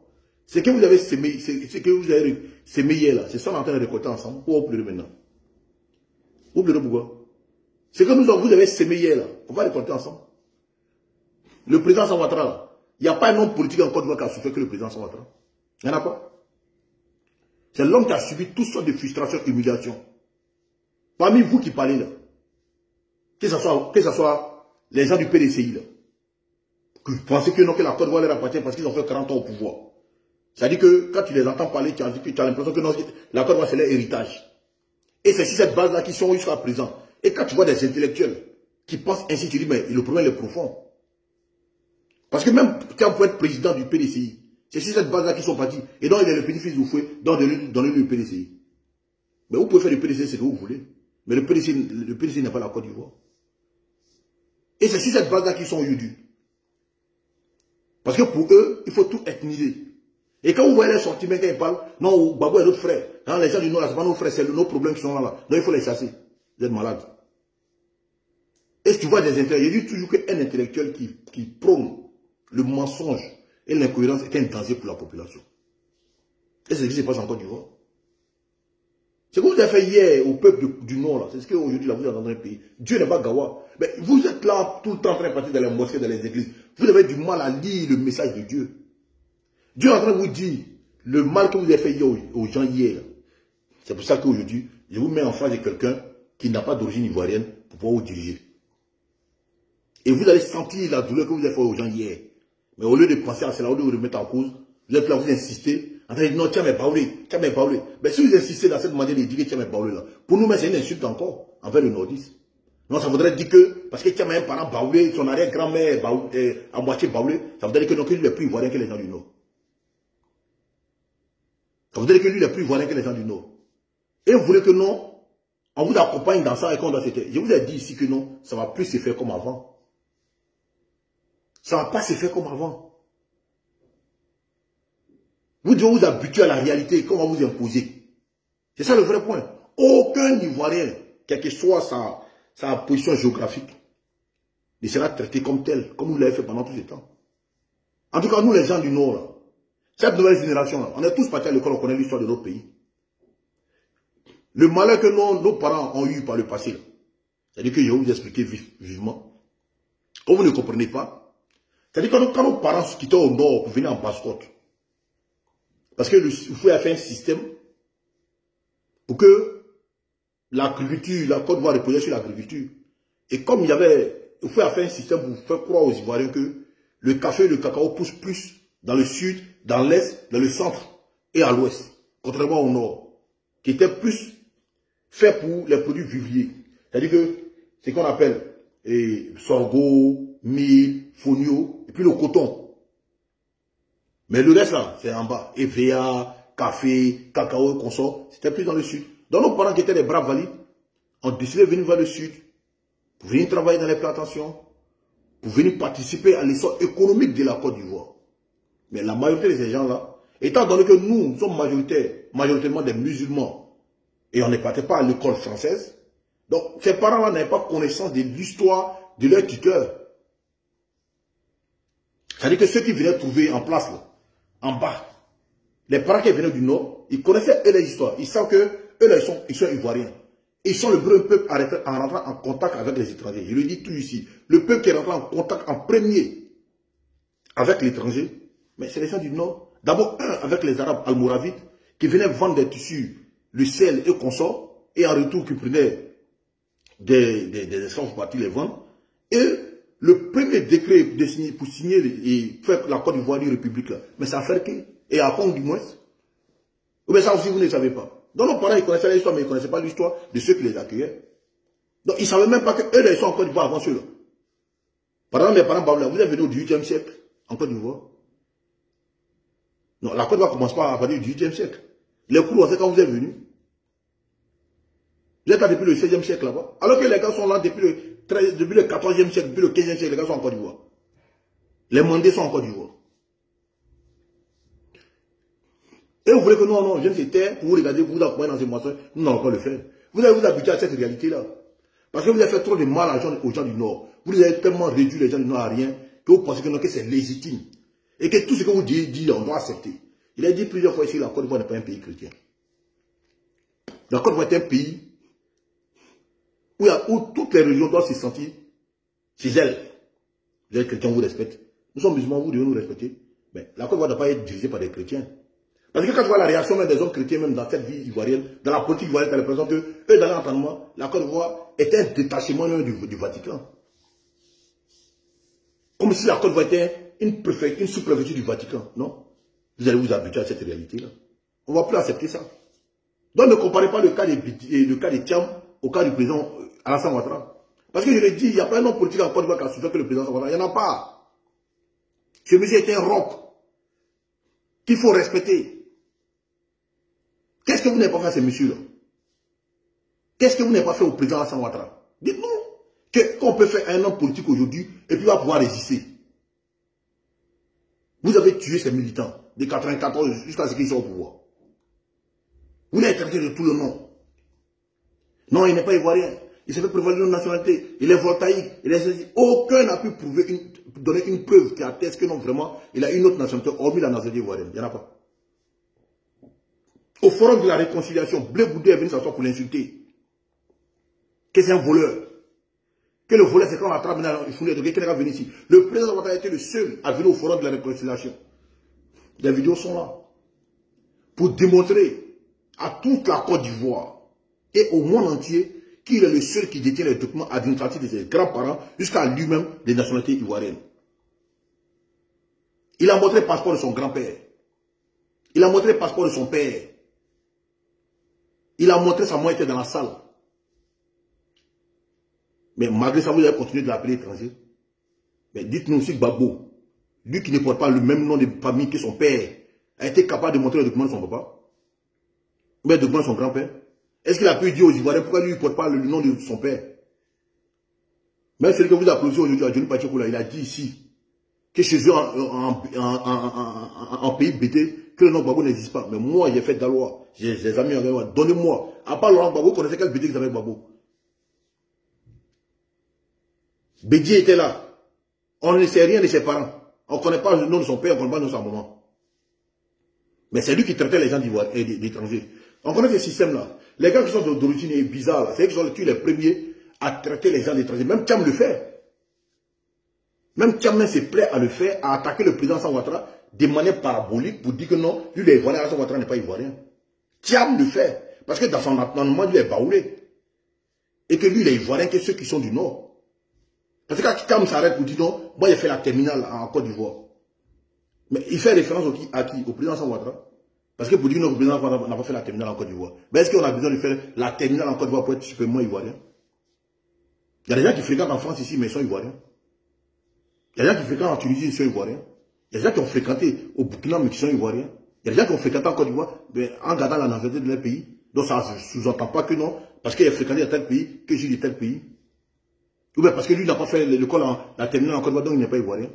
Ce que vous avez sémé, ce que vous avez sémé hier là, c'est ça qu'on est en train de récolter ensemble. Pourquoi vous pleurez maintenant? Vous pleurez pourquoi? Ce que vous avez sémé hier là, on va récolter ensemble. Le président Ouattara là, il n'y a pas un homme politique en Côte d'Ivoire qui a souffert que le président Ouattara. Il n'y en a pas. C'est l'homme qui a subi toutes sortes de frustrations et humiliations. Parmi vous qui parlez là, que ce soit les gens du PDCI là, que vous pensez que non, que la Côte d'Ivoire leur appartient parce qu'ils ont fait 40 ans au pouvoir. C'est-à-dire que quand tu les entends parler, tu as l'impression que non, la Côte d'Ivoire c'est leur héritage. Et c'est sur cette base-là qu'ils sont jusqu'à présent. Et quand tu vois des intellectuels qui pensent ainsi, tu dis, mais le problème est profond. Parce que même quand vous êtes président du PDCI, c'est sur cette base-là qu'ils sont partis. Et donc il y a le petit-fils du fouet, donc donnez-lui le PDCI. Mais vous pouvez faire du PDCI ce que vous voulez. Mais le PDCI n'est pas la Côte d'Ivoire. Et c'est sur cette base-là qu'ils sont aujourd'hui. Parce que pour eux, il faut tout ethniser. Et quand vous voyez les sentiments quand ils parlent, non, Babou est notre frère. Non, les gens du Nord, ce n'est pas nos frères, c'est nos problèmes qui sont là. Donc il faut les chasser. Vous êtes malade. Et si tu vois des intellectuels, je dis toujours qu'un intellectuel qui prône le mensonge et l'incohérence est un danger pour la population. Et c'est ce qui se passe en Côte d'Ivoire. Ce que vous avez fait hier au peuple du Nord, c'est ce qu'aujourd'hui vous êtes dans un pays. Dieu n'est pas Gawa. Mais vous êtes là tout le temps en train de partir dans les mosquées, dans les églises. Vous avez du mal à lire le message de Dieu. Dieu est en train de vous dire le mal que vous avez fait hier aux gens hier. C'est pour ça qu'aujourd'hui, je vous mets en face de quelqu'un qui n'a pas d'origine ivoirienne pour pouvoir vous diriger. Et vous allez sentir la douleur que vous avez fait aux gens hier. Mais au lieu de penser à cela, au lieu de vous remettre en cause, vous êtes là, vous insistez, en train de dire non, tiens mes baoulés, tiens mes baoulés. Mais si vous insistez dans cette manière de dire tiens mes baoulés là, pour nous, c'est une insulte encore envers le nordiste. Non, ça voudrait dire que, parce que tiens un parent baoulé, son arrière-grand-mère à moitié baoulé, ça voudrait dire que non, que lui est plus ivoirien que les gens du Nord. Ça voudrait dire que lui est plus ivoirien que les gens du Nord. Et vous voulez que non, on vous accompagne dans ça et qu'on doit se taire. Je vous ai dit ici que non, ça ne va plus se faire comme avant. Ça ne va pas se faire comme avant. Vous devez vous habituer à la réalité et qu'on va vous imposer. C'est ça le vrai point. Aucun Ivoirien, quelle que soit sa position géographique, ne sera traité comme tel, comme vous l'avez fait pendant tout ce temps. En tout cas, nous les gens du Nord, là, cette nouvelle génération, là, on est tous partis à l'école, on connaît l'histoire de notre pays. Le malheur que nos parents ont eu par le passé, c'est-à-dire que je vais vous expliquer vivement. Quand vous ne comprenez pas, c'est-à-dire que quand nos parents se quittaient au Nord pour venir en basse-côte, parce qu'il faut faire un système pour que l'agriculture, la Côte d'Ivoire reposait sur l'agriculture. Et comme il faut faire un système pour faire croire aux Ivoiriens que le café et le cacao poussent plus dans le sud, dans l'est, dans le centre et à l'ouest, contrairement au nord, qui était plus fait pour les produits vivriers. C'est-à-dire que c'est ce qu'on appelle sorgho, mil, fonio, et puis le coton. Mais le reste là, c'est en bas. EVA, café, cacao, consort, c'était plus dans le sud. Donc nos parents qui étaient des braves valides ont décidé de venir vers le sud, pour venir travailler dans les plantations, pour venir participer à l'essor économique de la Côte d'Ivoire. Mais la majorité de ces gens-là, étant donné que nous sommes majoritairement des musulmans, et on ne partait pas à l'école française, donc ces parents-là n'avaient pas connaissance de l'histoire de leur tuteur. C'est-à-dire que ceux qui venaient trouver en place, là, en bas, les parents qui venaient du Nord, ils connaissaient eux les histoires. Ils savent que eux là, ils sont ivoiriens. Ils sont le premier peuple en rentrant en contact avec les étrangers. Je le dis tout ici. Le peuple qui est rentré en contact en premier avec l'étranger, mais c'est les gens du Nord. D'abord, avec les Arabes almoravides, qui venaient vendre des tissus, le sel et consorts, et en retour, qui prenaient des esclaves pour partir les vendre. Et le premier décret pour signer et faire la Côte d'Ivoire une république, là, mais ça a fait qui? Et à Pont du moins. Ou bien ça aussi, vous ne savez pas. Donc nos parents, ils connaissaient l'histoire, mais ils ne connaissaient pas l'histoire de ceux qui les accueillaient. Donc ils ne savaient même pas qu'eux, ils sont en Côte d'Ivoire avant ceux-là. Par exemple, mes parents, vous êtes venus au XVIIIe siècle, en Côte d'Ivoire. Non, la Côte d'Ivoire ne commence pas à partir du XVIIIe siècle. Les cours, c'est quand vous êtes venus. Vous êtes là depuis le XVIe siècle là-bas. Alors que les gars sont là depuis le XIVe siècle, depuis le XVe siècle, les gars sont en Côte d'Ivoire. Les Mandés sont en Côte d'Ivoire. Et vous voulez que non, je viens de terre pour vous regarder, pour vous accompagner dans ces moissons. Nous n'allons pas le faire. Vous allez vous habituer à cette réalité-là. Parce que vous avez fait trop de mal aux gens du Nord. Vous avez tellement réduit les gens du Nord à rien que vous pensez que c'est légitime. Et que tout ce que vous dites, on doit accepter. Il a dit plusieurs fois ici, la Côte d'Ivoire n'est pas un pays chrétien. La Côte d'Ivoire est un pays où toutes les religions doivent se sentir chez elles. Les chrétiens vous respectent. Nous sommes musulmans, vous devez nous respecter. Mais la Côte d'Ivoire ne doit pas être dirigée par des chrétiens. Parce que quand tu vois la réaction même des hommes chrétiens, même dans cette vie ivoirienne, dans la politique ivoirienne, ça représente que, eux, dans l'entendement, la Côte d'Ivoire est un détachement du Vatican. Comme si la Côte d'Ivoire était une sous-préfecture du Vatican. Non? Vous allez vous habituer à cette réalité-là. On ne va plus accepter ça. Donc ne comparez pas le cas de Thiam au cas du président Alassane Ouattara. Parce que je l'ai dit, il n'y a pas un homme politique en Côte d'Ivoire qui a souffert que le président Ouattara. Il n'y en a pas. Ce monsieur est un roc qu'il faut respecter. Qu'est-ce que vous n'avez pas fait à ces messieurs-là? Qu'est-ce que vous n'avez pas fait au président Alassane Ouattara? Dites-nous qu'on peut faire un homme politique aujourd'hui et puis il va pouvoir résister. Vous avez tué ces militants de 94 jusqu'à ce qu'ils soient au pouvoir. Vous l'avez traité de tout le nom. Non, il n'est pas ivoirien. Il s'est fait prévaloir une nationalité. Il est voltaïque. Aucun n'a pu donner une preuve qui atteste que non, vraiment, il a une autre nationalité, hormis la nationalité ivoirienne. Il n'y en a pas. Au forum de la réconciliation, Blé Boudé est venu s'asseoir pour l'insulter. Que c'est un voleur. Que le voleur, c'est quand on attrape il faut quelqu'un va venir ici. Le président Ouattara a été le seul à venir au forum de la réconciliation. Les vidéos sont là. Pour démontrer à toute la Côte d'Ivoire et au monde entier qu'il est le seul qui détient les documents administratifs de ses grands-parents jusqu'à lui-même des nationalités ivoiriennes. Il a montré le passeport de son grand-père. Il a montré le passeport de son père. Il a montré sa moitié dans la salle. Mais malgré ça, vous avez continué de l'appeler étranger. Mais dites-nous aussi Gbagbo, lui qui ne porte pas le même nom de famille que son père, a été capable de montrer le document de son papa, ou le document de son grand-père. Est-ce qu'il a pu dire aux Ivoiriens pourquoi lui ne porte pas le nom de son père? Même celui que vous applaudissez aujourd'hui à Johnny Pacheco, il a dit ici que chez eux, en pays bêté, que le nom Gbagbo n'existe pas. Mais moi, j'ai fait de la loi. J'ai des amis en Guadeloupe. Donnez-moi. À part Laurent Gbagbo, vous connaissez quel bêté qui s'appelle Gbagbo? Bédier était là. On ne sait rien de ses parents. On ne connaît pas le nom de son père, on ne connaît pas le nom de sa maman. Mais c'est lui qui traitait les gens d'étrangers. On connaît ce système-là. Les gars qui sont d'origine bizarre, c'est eux qui sont les premiers à traiter les gens d'étrangers. Même Thiam le fait. Même Thiam se plaît à le faire, à attaquer le président Alassane Ouattara de manière parabolique pour dire que non, lui, les Ivoiriens, Alassane Ouattara n'est pas Ivoirien. Thiam le fait. Parce que dans son entendement, lui est baoulé. Et que lui, il est Ivoirien que ceux qui sont du Nord. Parce que quand Thiam s'arrête pour dire non, moi j'ai fait la terminale en Côte d'Ivoire. Mais il fait référence à qui? Au président Alassane Ouattara. Parce que pour dire que le président Ouattara n'a pas fait la terminale en Côte d'Ivoire. Mais est-ce qu'on a besoin de faire la terminale en Côte d'Ivoire pour être suprêmement ivoirien? Il y a des gens qui fréquentent en France ici, mais ils sont ivoiriens. Il y a des gens qui fréquentent en Tunisie, ils sont ivoiriens. Il y a des gens qui ont fréquenté au Burkina, mais qui sont ivoiriens. Il y a des gens qui ont fréquenté en Côte d'Ivoire, en gardant la nationalité de leur pays. Donc ça ne sous-entend pas que non, parce qu'il a fréquenté à tel pays, que j'ai de tel pays. Ou bien parce que lui n'a pas fait l'école, la terminale en Côte d'Ivoire, donc il n'est pas ivoirien.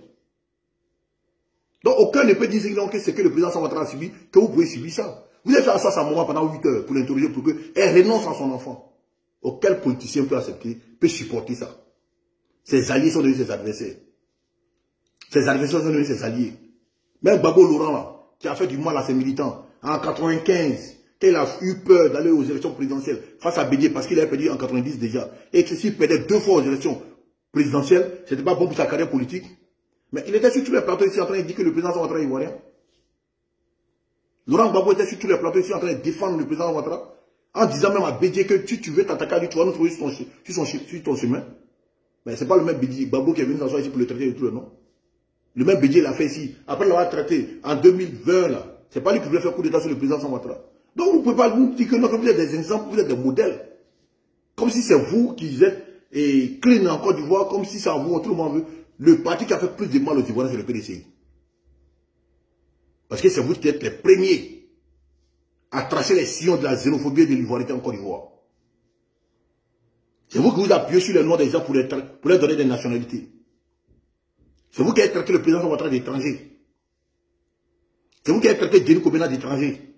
Donc aucun ne peut dire que c'est que le président Ouattara a subi, que vous pouvez subir ça. Vous avez fait ça à sa maman pendant 8 heures pour l'interroger, pour qu'elle renonce à son enfant. Auquel politicien peut accepter, peut supporter ça? Ses alliés sont devenus ses adversaires. Ses adversaires sont devenus ses alliés. Même Babo Laurent, là, qui a fait du mal à ses militants, en 95, qu'il a eu peur d'aller aux élections présidentielles face à Bédier, parce qu'il avait perdu en 90 déjà, et que s'il perdait 2 fois aux élections présidentielles, c'était pas bon pour sa carrière politique. Mais il était sur tous les plateaux ici en train de dire que le président Ouattara est ivoirien. Laurent Gbagbo était sur tous les plateaux ici en train de défendre le président Ouattara, en disant même à Bédier que si tu veux t'attaquer à lui, tu vas nous trouver sur ton chemin. Mais ce n'est pas le même Bédier Gbagbo qui est venu s'asseoir ici pour le traiter de tout le nom. Le même Bédier l'a fait ici. Après l'avoir traité en 2020, là, c'est pas lui qui voulait faire coup d'état sur le président Ouattara. Donc vous ne pouvez pas nous dire que non, que vous êtes des exemples, vous êtes des modèles. Comme si c'est vous qui êtes clean en Côte d'Ivoire, comme si c'est à vous, tout le monde veut. Le parti qui a fait plus de mal aux Ivoiriens, c'est le PDCI. Parce que c'est vous qui êtes les premiers à tracer les sillons de la xénophobie et de l'ivoirité en Côte d'Ivoire. C'est vous qui vous appuyez sur les noms des gens pour leur donner des nationalités. C'est vous qui avez traité le président Ouattara d'étranger. C'est vous qui avez traité Denis Kobena d'étranger.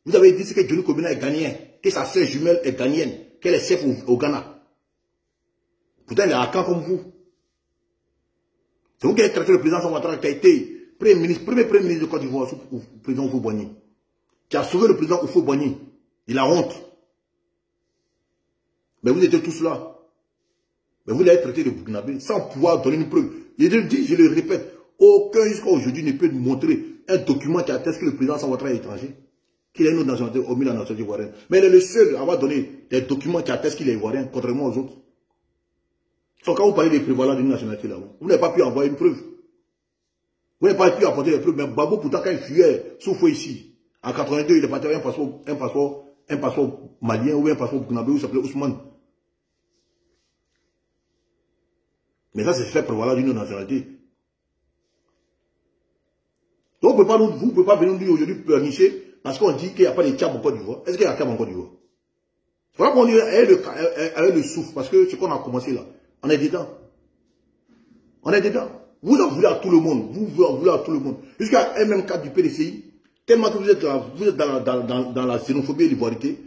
Vous avez dit que Denis Kobena est ghanéen, que sa sœur jumelle est ghanéenne, qu'elle est chef au Ghana. Pourtant, elle est à Caen comme vous. C'est vous qui avez traité le président Ouattara qui a été premier ministre de Côte d'Ivoire sous le président Houphouët-Boigny, qui a sauvé le président Houphouët-Boigny. Il a honte. Mais vous étiez tous là. Mais vous l'avez traité de Burkinabé sans pouvoir donner une preuve. Je le dis, je le répète, aucun jusqu'à aujourd'hui ne peut nous montrer un document qui atteste que le président Ouattara est étranger, qu'il a une autre nationalité, hormis la nationalité ivoirienne. Mais il est le seul à avoir donné des documents qui attestent qu'il est ivoirien, contrairement aux autres. Donc quand vous parlez des prévalents d'une nationalité là, vous n'avez pas pu envoyer une preuve. Vous n'avez pas pu apporter des preuves. Mais Babo, pourtant, quand il fuyait sous feu ici, en 82, il est parti avec un passeport malien ou un passeport burkinabé où s'appelait Ousmane. Mais ça, c'est fait prévaloir d'une nationalité. Donc, vous ne pouvez pas venir nous dire aujourd'hui pleurnicher parce qu'on dit qu'il n'y a pas de Tchab en Côte d'Ivoire. Est-ce qu'il y a Tchab en Côte d'Ivoire? Voilà qu'on dit avec le souffle, parce que ce qu'on a commencé là, on est dedans. On est dedans. Vous en voulez à tout le monde. Vous en voulez à tout le monde. Jusqu'à un même cadre du PDCI, tellement que vous êtes dans la xénophobie et l'ivoirité,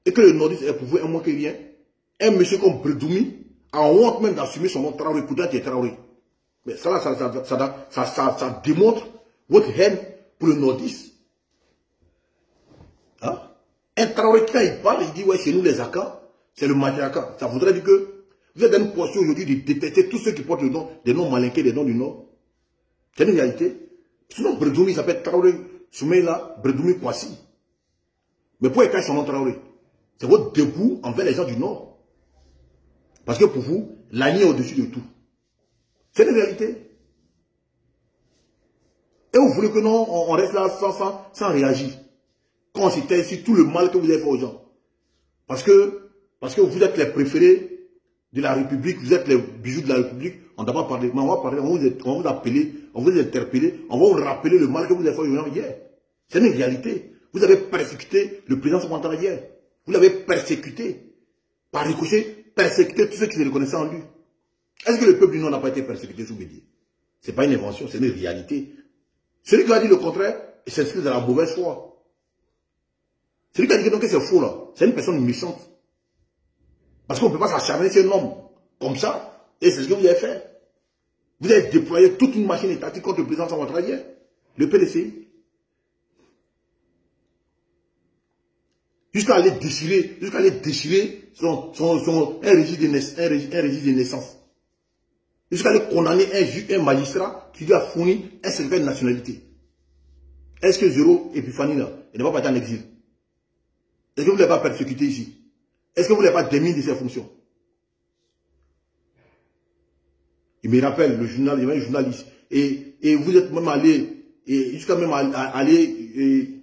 et que le nordiste est pour vous un moins que rien. Un monsieur comme Bredoumi a honte même d'assumer son nom Traoré, pourtant qui est Traoré. Mais ça démontre votre haine pour le nordiste. Hein? Un Traoré, quand il parle, il dit, ouais, chez nous les Akans, c'est le matriarcat. Ça voudrait dire que vous êtes dans une posture aujourd'hui de détester tous ceux qui portent le nom, des noms malinqués, des noms du Nord. C'est une réalité. Sinon, Bredoumi s'appelle Traoré Soumeila Bredoumi Kwasi. Mais pourquoi il cache son nom Traoré? C'est votre dégoût envers les gens du Nord. Parce que pour vous, l'année est au-dessus de tout. C'est une réalité. Et vous voulez que non, on reste là sans réagir. Quand on s'était ici, tout le mal que vous avez fait aux gens. Parce que vous êtes les préférés de la République, vous êtes les bijoux de la République, on ne doit pas parler, mais on va parler, on va vous appeler, on va vous interpeller, on va vous rappeler le mal que vous avez fait aux gens hier. C'est une réalité. Vous avez persécuté le président Ouattara hier. Vous l'avez persécuté. Par ricochet, persécuté tous ceux qui se reconnaissaient en lui. Est-ce que le peuple du Nord n'a pas été persécuté sous Bédier? Ce n'est pas une invention, c'est une réalité. Celui qui a dit le contraire, il s'inscrit dans la mauvaise foi. Celui qui a dit que c'est faux là, c'est une personne méchante. Parce qu'on ne peut pas s'acharner sur un homme comme ça, et c'est ce que vous avez fait. Vous avez déployé toute une machine étatique contre le président Ouattara hier, le PDCI. Jusqu'à aller déchirer un registre de naissance. Jusqu'à aller condamner un magistrat qui lui a fourni un certificat de nationalité. Est-ce que Zéro Epiphanie là, il n'est pas parti en exil? Est-ce que vous ne l'avez pas persécuté ici? Est-ce que vous ne l'avez pas démis de ses fonctions? Il me rappelle, il y avait un journaliste, et vous êtes même allé, jusqu'à même aller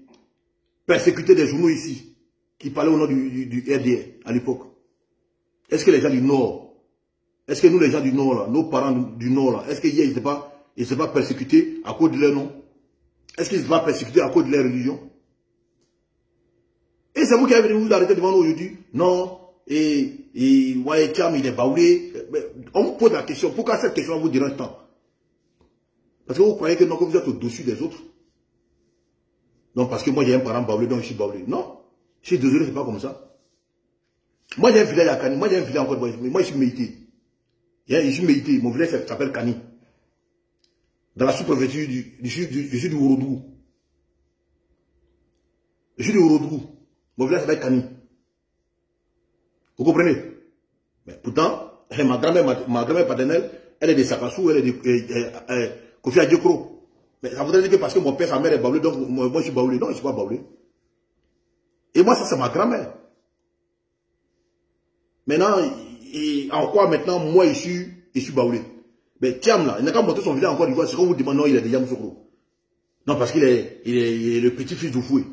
persécuter des journaux ici, qui parlaient au nom du RDR à l'époque. Est-ce que les gens du Nord, est-ce que nous les gens du Nord, là, nos parents du Nord, là, est-ce qu'ils n'étaient pas persécutés à cause de leur nom? Est-ce qu'ils n'étaient pas persécutés à cause de leur religion? Et c'est vous qui avez venu vous arrêter devant nous aujourd'hui. Non, et ouais, Thiam, il est baoulé. On vous pose la question, pourquoi cette question vous dérange tant? Parce que vous croyez que, non, que vous êtes au-dessus des autres. Non, parce que moi j'ai un parent baoulé, donc je suis baoulé. Non, je suis désolé, c'est pas comme ça. Moi j'ai un village à Kani, moi j'ai un village encore, moi je suis médité. Je suis médité, mon village s'appelle Kani. Dans la sous-préfecture je suis du Ourodougou. Je suis du Ourodougou. Mon village s'appelle Kani. Vous comprenez? Mais pourtant, ma grand-mère paternelle, elle est de Sakassou, elle est de Kofi Adjekro. Mais ça voudrait dire que parce que mon père, sa mère est baoulé, donc moi je suis baoulé. Non, je ne suis pas baoulé. Et moi, ça c'est ma grand-mère. Maintenant, en quoi maintenant, moi je suis baoulé? Mais Thiam là, il n'a qu'à monter son village en Côte d'Ivoire, c'est qu'on vous demande, non, il est de Yamoussoukro. Non, parce qu'il est le petit-fils d'Oufoué.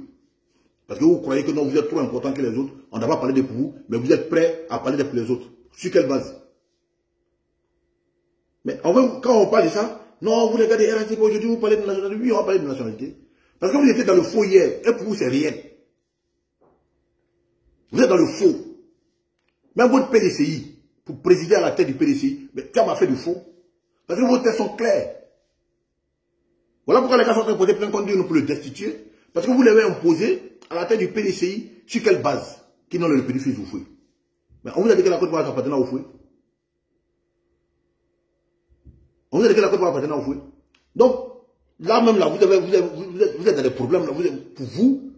Parce que vous croyez que non, vous êtes trop important que les autres, on n'a pas parlé de pour vous, mais vous êtes prêts à parler de pour les autres. Sur quelle base? Mais quand on parle de ça, non, vous regardez RATP aujourd'hui, vous parlez de nationalité. Oui, on va parler de nationalité. Parce que vous étiez dans le faux hier, et pour vous, c'est rien. Vous êtes dans le faux. Même votre PDCI, pour présider à la tête du PDCI, mais Thiam a fait du faux. Parce que vos tests sont clairs. Voilà pourquoi les gars sont en train de poser plein contre Dieu pour le destituer. Parce que vous l'avez imposé à la tête du PDCI, sur quelle base? Qui n'ont le pédophile Oufoué. Mais on vous a dit que la Côte d'Ivoire appartenait à Oufoué. On vous a dit que la Côte d'Ivoire appartenait à Oufoué. Donc, là même, là, vous êtes dans des problèmes. Là, pour vous,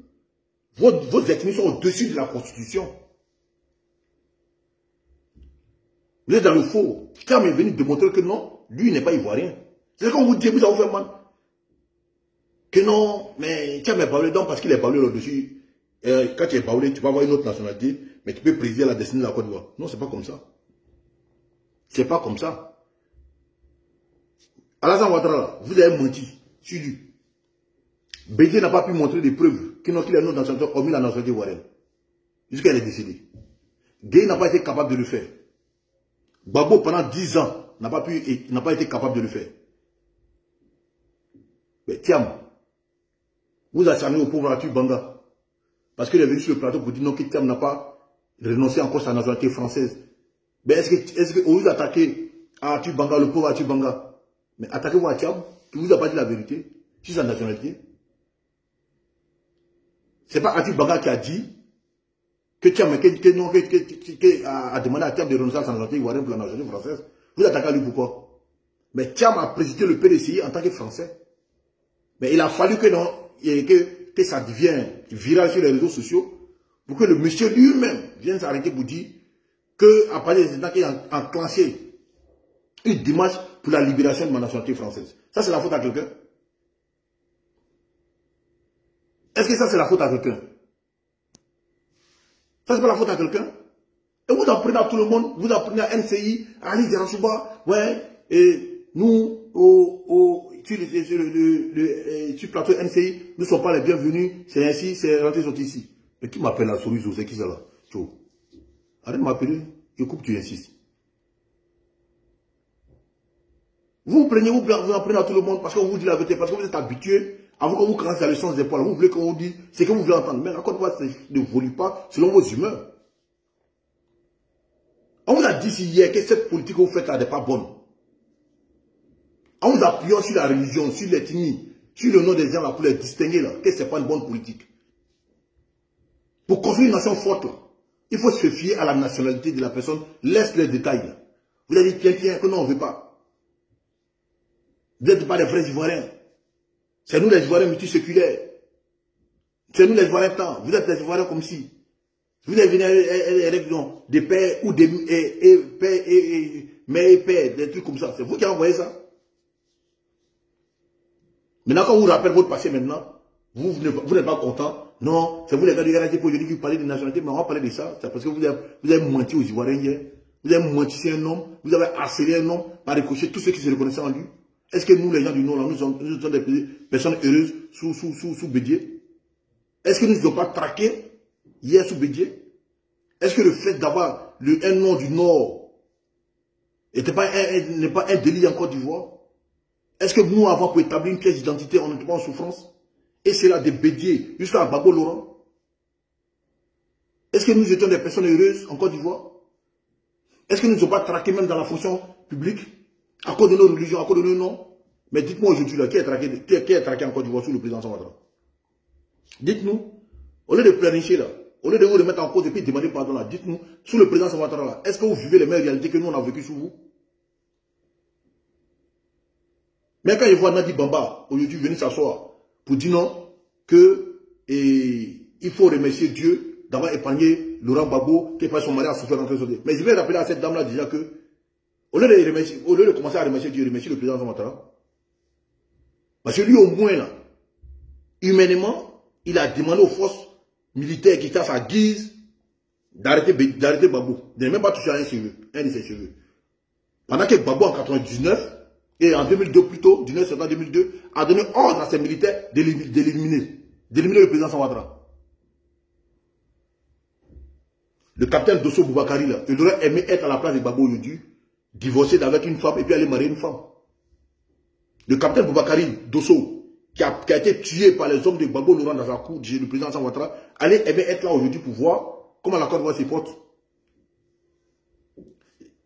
vos ethnies sont au-dessus de la Constitution. Vous êtes dans le faux. Thiam est venu démontrer que non, lui n'est pas ivoirien. C'est qu'on vous dit, vous avez fait mal. Que non, mais Thiam est baoulé donc parce qu'il est baoulé là-dessus. Quand tu es baoulé, tu vas avoir une autre nationalité, mais tu peux présider la destinée de la Côte d'Ivoire. Non, c'est pas comme ça. C'est pas comme ça. Alassane Ouattara, vous avez menti sur lui. Bédié n'a pas pu montrer des preuves qu'il a une autre nationalité, hormis la nationalité ivoirienne. Jusqu'à elle est décédée. Gueye n'a pas été capable de le faire. Gbagbo, pendant 10 ans, n'a pas été capable de le faire. Mais Thiam, vous acharnez au pauvre Arthur Banga. Parce qu'il est venu sur le plateau pour dire non, que Thiam n'a pas renoncé encore à sa nationalité française. Mais est-ce que vous attaquez à Arthur Banga, le pauvre Arthur Banga? Mais attaquez-vous à Thiam, qui ne vous a pas dit la vérité sur sa nationalité. Ce n'est pas Arthur Banga qui a dit que Thiam a demandé à Thiam de renoncer à sa nationalité ivoirienne pour la nationalité française. Vous attaquez à lui pourquoi? Mais Thiam a présidé le PDCI en tant que Français. Mais il a fallu que ça devienne viral sur les réseaux sociaux pour que le monsieur lui-même vienne s'arrêter pour dire qu'à partir des États qui ont enclenché une démarche pour la libération de ma nationalité française. Ça, c'est la faute à quelqu'un? Est-ce que ça, c'est la faute à quelqu'un? Ça, c'est pas la faute à quelqu'un? Et vous apprenez à tout le monde, vous apprenez à NCI, à Ali Diarachouba, ouais, et nous, sur le plateau NCI, nous ne sommes pas les bienvenus, c'est ainsi, c'est rentré sont ici. Mais qui m'appelle la souris, c'est qui ça là? Arrête de m'appeler, écoute, tu insistes. Vous apprenez à tout le monde parce qu'on vous dit la vérité, parce que vous êtes habitué, avant qu'on vous commence à le sens des poils, vous voulez qu'on vous dise ce que vous voulez entendre. Mais la Côte d'Ivoire ne évolue pas selon vos humeurs. On vous a dit hier que cette politique que vous faites là n'est pas bonne. En vous appuyant sur la religion, sur l'ethnie, sur le nom des gens là pour les distinguer là, que ce n'est pas une bonne politique. Pour construire une nation forte là, il faut se fier à la nationalité de la personne, laisse les détails là. Vous avez dit tiens, que non, on ne veut pas. Vous n'êtes pas des vrais Ivoiriens. C'est nous les Ivoiriens multiséculaires. C'est nous les Ivoiriens temps. Vous êtes des Ivoiriens comme si. Vous avez venu des pères ou des mères et pères, des trucs comme ça. C'est vous qui avez envoyé ça. Maintenant, quand on vous rappelle votre passé maintenant, vous n'êtes pas content. Non, c'est vous les gars du RATP aujourd'hui qui parlez de nationalité, mais on va parler de ça. C'est parce que vous avez menti aux Ivoiriens hier. Vous avez menti sur un homme. Vous avez harcelé un homme par ricochet tous ceux qui se reconnaissaient en lui. Est-ce que nous, les gens du Nord, là, nous sommes des personnes heureuses sous Bédié? Est-ce que nous ne sommes pas traqués hier sous Bédié? Est-ce que le fait d'avoir un nom du Nord n'est pas un délit en Côte d'Ivoire? Est-ce que nous, avant pour établir une pièce d'identité, on n'était pas en souffrance? Et c'est là de Bédié jusqu'à Gbagbo Laurent. Est-ce que nous étions des personnes heureuses en Côte d'Ivoire? Est-ce que nous ne sommes pas traqués même dans la fonction publique à cause de nos religions, à cause de nos noms? Mais dites-moi aujourd'hui, qui est traqué en Côte d'Ivoire sous le président Ouattara? Dites-nous, au lieu de planifier là, au lieu de vous remettre en cause et puis demander pardon là, dites-nous, sous le président Ouattara là, est-ce que vous vivez les mêmes réalités que nous on a vécues sous vous? Mais quand je vois Nadi Bamba aujourd'hui venir s'asseoir pour dire non, il faut remercier Dieu d'avoir épargné Laurent Gbagbo qui fait son mari à souffrir dans le soldat. Mais je vais rappeler à cette dame là déjà que, au lieu de commencer à remercier Dieu, remercier le président Ouattara, parce que lui au moins là, humainement, il a demandé aux forces militaires qui étaient à sa guise d'arrêter Gbagbo, de ne même pas toucher à un de ses cheveux. Pendant que Gbagbo en 99, et en 2002 plutôt, 19 septembre 2002, a donné ordre à ses militaires d'éliminer le président Ouattara. Le capitaine Dosso Boubakari, là, il aurait aimé être à la place de Gbagbo aujourd'hui, divorcer avec une femme et puis aller marier une femme. Le capitaine Boubakari Dosso, qui a été tué par les hommes de Gbagbo Laurent dans sa cour, le président Ouattara, allait aimer être là aujourd'hui pour voir comment la Côte d'Ivoire se porte.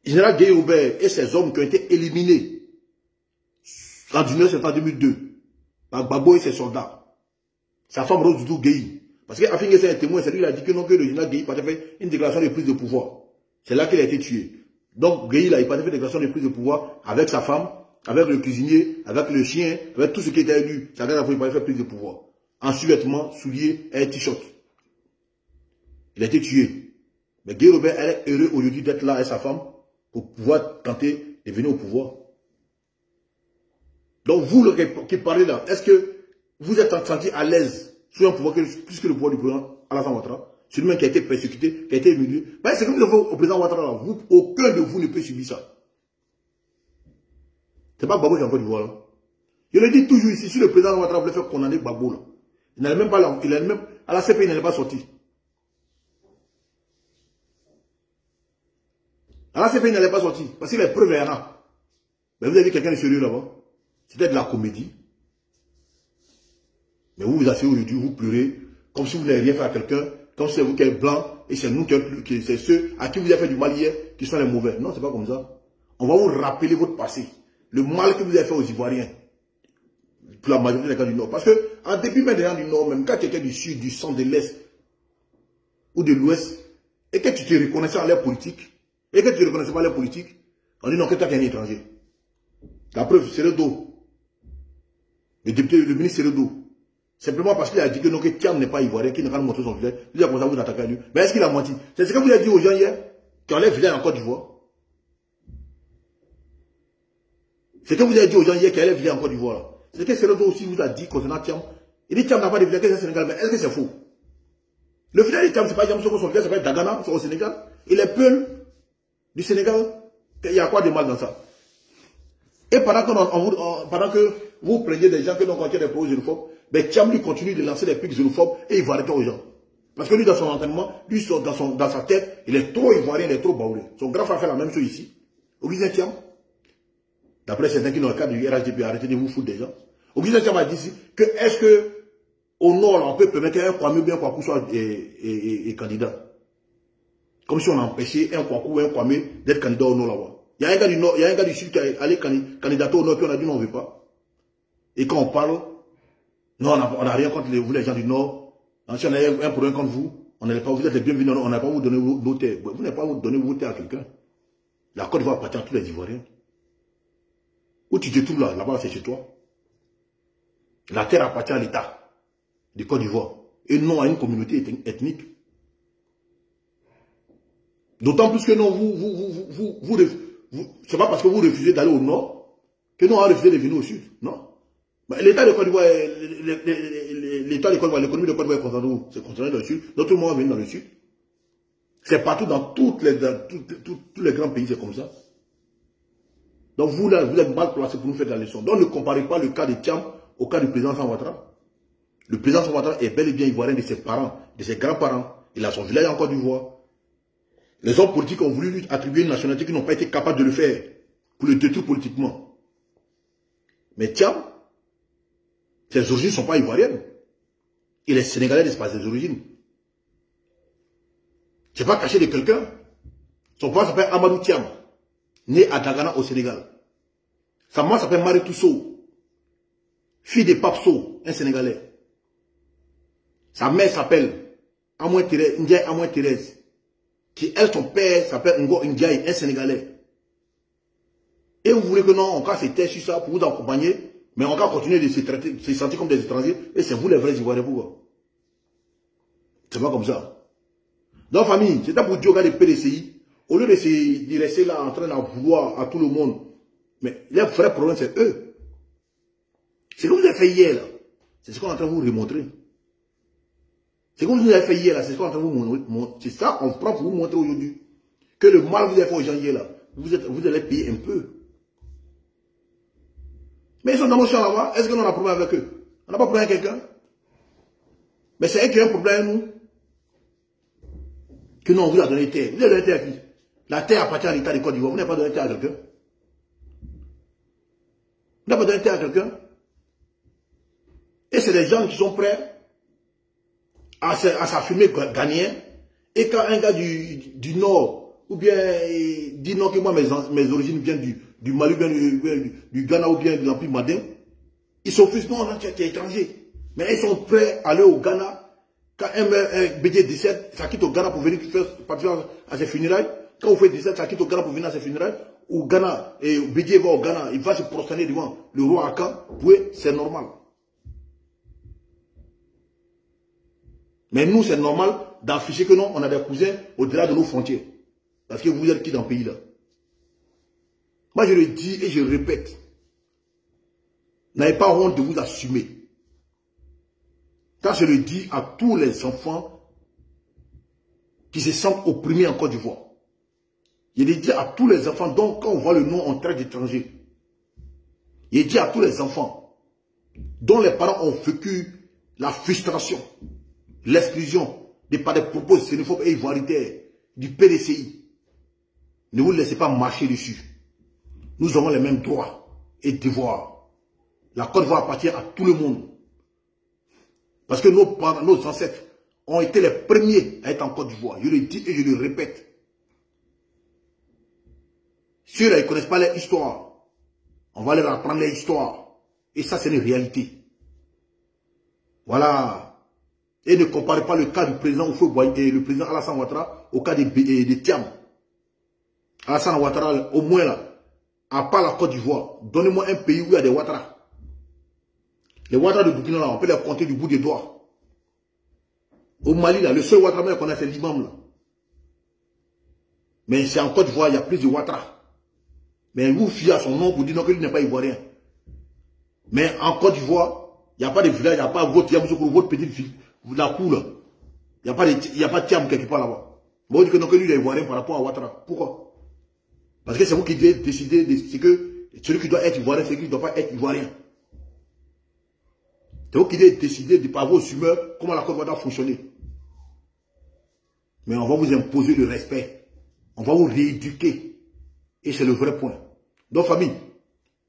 Général Gueye Robert et ses hommes qui ont été éliminés en 19 septembre 2002 par Gbagbo et ses soldats. Sa femme Rose Doudou Gueye. Parce qu'Afin Gueye c'est un témoin, c'est lui qui a dit que non, que le général Gueye n'a pas fait une déclaration de prise de pouvoir. C'est là qu'il a été tué. Donc Gueye il n'a pas fait une déclaration de prise de pouvoir avec sa femme, avec le cuisinier, avec le chien, avec tout ce qui était élu. Ça n'a pas fait prise de pouvoir. En sous-vêtements, souliers et un t-shirt. Il a été tué. Mais Gueye Robert, elle est heureux aujourd'hui d'être là avec sa femme pour pouvoir tenter de venir au pouvoir. Donc vous qui parlez là, est-ce que vous êtes senti à l'aise sur un pouvoir plus que le pouvoir du président Alassane Ouattara, celui-même qui a été persécuté, qui a été humilié? Ben, c'est comme vous avez au président Ouattara là, aucun de vous ne peut subir ça. C'est pas Gbagbo qui est en Côte d'Ivoire là. Je le dis toujours ici, si le président Ouattara voulait faire condamner Gbagbo là, il n'allait même pas là, à la CPI il n'allait pas sortir. À la CPI il n'allait pas sortir, parce que les preuves il y en a. Mais vous avez vu quelqu'un de sérieux là-bas? C'était de la comédie. Mais vous vous asseyez aujourd'hui, vous pleurez, comme si vous n'avez rien fait à quelqu'un, comme si c'est vous qui êtes blanc, et c'est nous c'est ceux à qui vous avez fait du mal hier, qui sont les mauvais. Non, c'est pas comme ça. On va vous rappeler votre passé. Le mal que vous avez fait aux Ivoiriens. Pour la majorité des gens du Nord. Parce que, en dépit même des gens du Nord, même quand quelqu'un du Sud, du Centre, de l'Est, ou de l'Ouest, et que tu te reconnaissais à l'air politique, et que tu ne reconnaissais pas à l'air politique, on dit non, que toi tu es un étranger. La preuve, c'est le dos. Le député, le ministre Seredo, simplement parce qu'il a dit que non, que Thiam n'est pas ivoirien, qu'il n'a pas montré son village, il a commencé à vous attaquer à lui. Mais est-ce qu'il a menti? C'est ce que vous avez dit aux gens hier, qui enlèvent village en Côte d'Ivoire. C'est ce que vous avez dit aux gens hier, qui enlèvent village en Côte d'Ivoire. C'est ce que Seredo aussi vous a dit concernant Thiam. Il dit Thiam n'a pas de village, que c'est au Sénégal, mais est-ce que c'est faux? Le village de Thiam, c'est pas Thiam, son village s'appelle Dagana, c'est au Sénégal. Il est Peul du Sénégal. Il y a quoi de mal dans ça? Et pendant que vous plaignez des gens que l'on contient des propos xénophobes, mais Thiam lui continue de lancer des pics xénophobes et il va arrêter aux gens. Parce que lui, dans son entraînement, lui, dans sa tête, il est trop ivoirien, il est trop baoulé. Son grand frère fait la même chose ici. Augustin Thiam, d'après certains qui n'ont le cadre du RHDP, arrêtez de vous foutre des gens. Augustin Thiam a dit ici que est-ce que au Nord, là, on peut permettre qu'un Kwame ou bien Kwaku soit candidat. Comme si on empêchait un Kwaku ou un Kwame d'être candidat au Nord là-bas. Il y a un gars du Nord, il y a un gars du Sud qui est allé candidater au Nord, puis on a dit non, on ne veut pas. Et quand on parle, non, on n'a rien contre vous, les gens du Nord. Si on a un problème contre vous, on n'allait pas, vous êtes les bienvenus, on n'a pas vous donner vos terres. Vous n'avez pas vous donner vos terres à quelqu'un. La Côte d'Ivoire appartient à tous les Ivoiriens. Où tu te trouves là, là-bas c'est chez toi. La terre appartient à l'État de Côte d'Ivoire et non à une communauté ethnique. D'autant plus que non, c'est pas parce que vous refusez d'aller au nord que nous on a refusé de venir au sud. Non. L'État de Côte d'Ivoire, l'État de Côte d'Ivoire, l'économie de Côte d'Ivoire est concentrée où? C'est concentré dans le sud. D'autres monde venir dans le sud. C'est partout dans tous les grands pays, c'est comme ça. Donc vous là, vous êtes mal placé pour nous faire la leçon. Donc ne comparez pas le cas de Thiam au cas du président Ouattara. Le président Ouattara est bel et bien ivoirien de ses parents, de ses grands-parents. Il a son village en Côte d'Ivoire. Les hommes politiques ont voulu lui attribuer une nationalité qui n'ont pas été capables de le faire pour le détruire politiquement. Mais Thiam, ses origines ne sont pas ivoiriennes. Il est sénégalais d'espace des origines. C'est pas caché de quelqu'un. Son papa s'appelle Amadou Thiam, né à Dagana au Sénégal. Sa maman s'appelle Marie Tousso, fille de Pape Sow, un Sénégalais. Sa mère s'appelle Ndiaye Amoué Thérèse, qui elle, son père s'appelle Ngo Ndiaye, un Sénégalais. Et vous voulez que non, on va se taire sur ça pour vous accompagner, mais on va continuer de se traiter, de se sentir comme des étrangers, et c'est vous les vrais Ivoiriens, pourquoi? C'est pas comme ça. Donc famille, c'est pour dire au gars des PDCI, au lieu de rester là en train d'en vouloir à tout le monde, mais les vrais problèmes c'est eux. C'est ce que vous avez fait hier là, c'est ce qu'on est en train de vous remontrer. C'est ce que vous avez fait hier là, c'est ce qu'on est en train de vous montrer. C'est ça qu'on prend pour vous montrer aujourd'hui. Que le mal que vous avez fait aux gens hier là, vous allez payer un peu. Mais ils sont dans nos champs là-bas, est-ce que nous on a un problème avec eux? On n'a pas de problème avec quelqu'un? Mais c'est eux qui ont un problème avec nous. Que non, on vous a donné terre. Vous avez donné terre à qui? La terre appartient à l'État de Côte d'Ivoire. Vous n'avez pas donné terre à quelqu'un? Vous n'avez pas donné terre à quelqu'un? Et c'est des gens qui sont prêts à s'affirmer ghanéens. Et quand un gars du Nord, ou bien dit non que moi mes origines viennent du Mali, du Ghana ou bien de l'Empire Madin, ils sont plus non, tu es étranger. Mais ils sont prêts à aller au Ghana. Quand un BD 17, ça quitte au Ghana pour venir participer à ses funérailles. Quand vous faites 17, ça quitte au Ghana pour venir à ses funérailles. Au Ghana, et BD va au Ghana, il va se prosterner devant le roi Akan. Oui, c'est normal. Mais nous, c'est normal d'afficher que non, on a des cousins au-delà de nos frontières. Parce que vous êtes qui dans le pays là? Moi, je le dis et je le répète. N'ayez pas honte de vous assumer. Quand je le dis à tous les enfants qui se sentent opprimés en Côte d'Ivoire, je le dis à tous les enfants, donc quand on voit le nom, on traite d'étrangers. Je le dis à tous les enfants dont les parents ont vécu la frustration, l'exclusion par des propos xénophobes et ivoiritaires du PDCI. Ne vous laissez pas marcher dessus. Nous avons les mêmes droits et devoirs. La Côte d'Ivoire appartient à tout le monde. Parce que nos ancêtres ont été les premiers à être en Côte d'Ivoire. Je le dis et je le répète. Ceux-là, ils ne connaissent pas leur histoire. On va leur apprendre leur histoire. Et ça, c'est une réalité. Voilà. Et ne comparez pas le cas du président Houphouët-Boigny et le président Alassane Ouattara au cas de Thiam. Alassane Ouattara, au moins là, à part la Côte d'Ivoire, donnez-moi un pays où il y a des Ouattara. Les Ouattara de Burkina, là, on peut les compter du bout des doigts. Au Mali, là, le seul Ouattara qu'on a, c'est l'imam. Mais c'est en Côte d'Ivoire, il y a plus de Ouattara. Mais vous fiez à son nom pour dire non, que lui n'est pas ivoirien. Mais en Côte d'Ivoire, il n'y a pas de village, il n'y a pas votre petite fille, la cour là. Il n'y a pas de Thiam quelque part là-bas. Vous dites que non, que lui est ivoirien par rapport à Ouattara. Pourquoi? Parce que c'est vous qui devez décider de ce que celui qui doit être ivoirien, c'est celui qui ne doit pas être ivoirien. C'est vous qui devez décider de par vos humeurs comment la Côte d'Ivoire doit fonctionner. Mais on va vous imposer le respect. On va vous rééduquer. Et c'est le vrai point. Donc famille,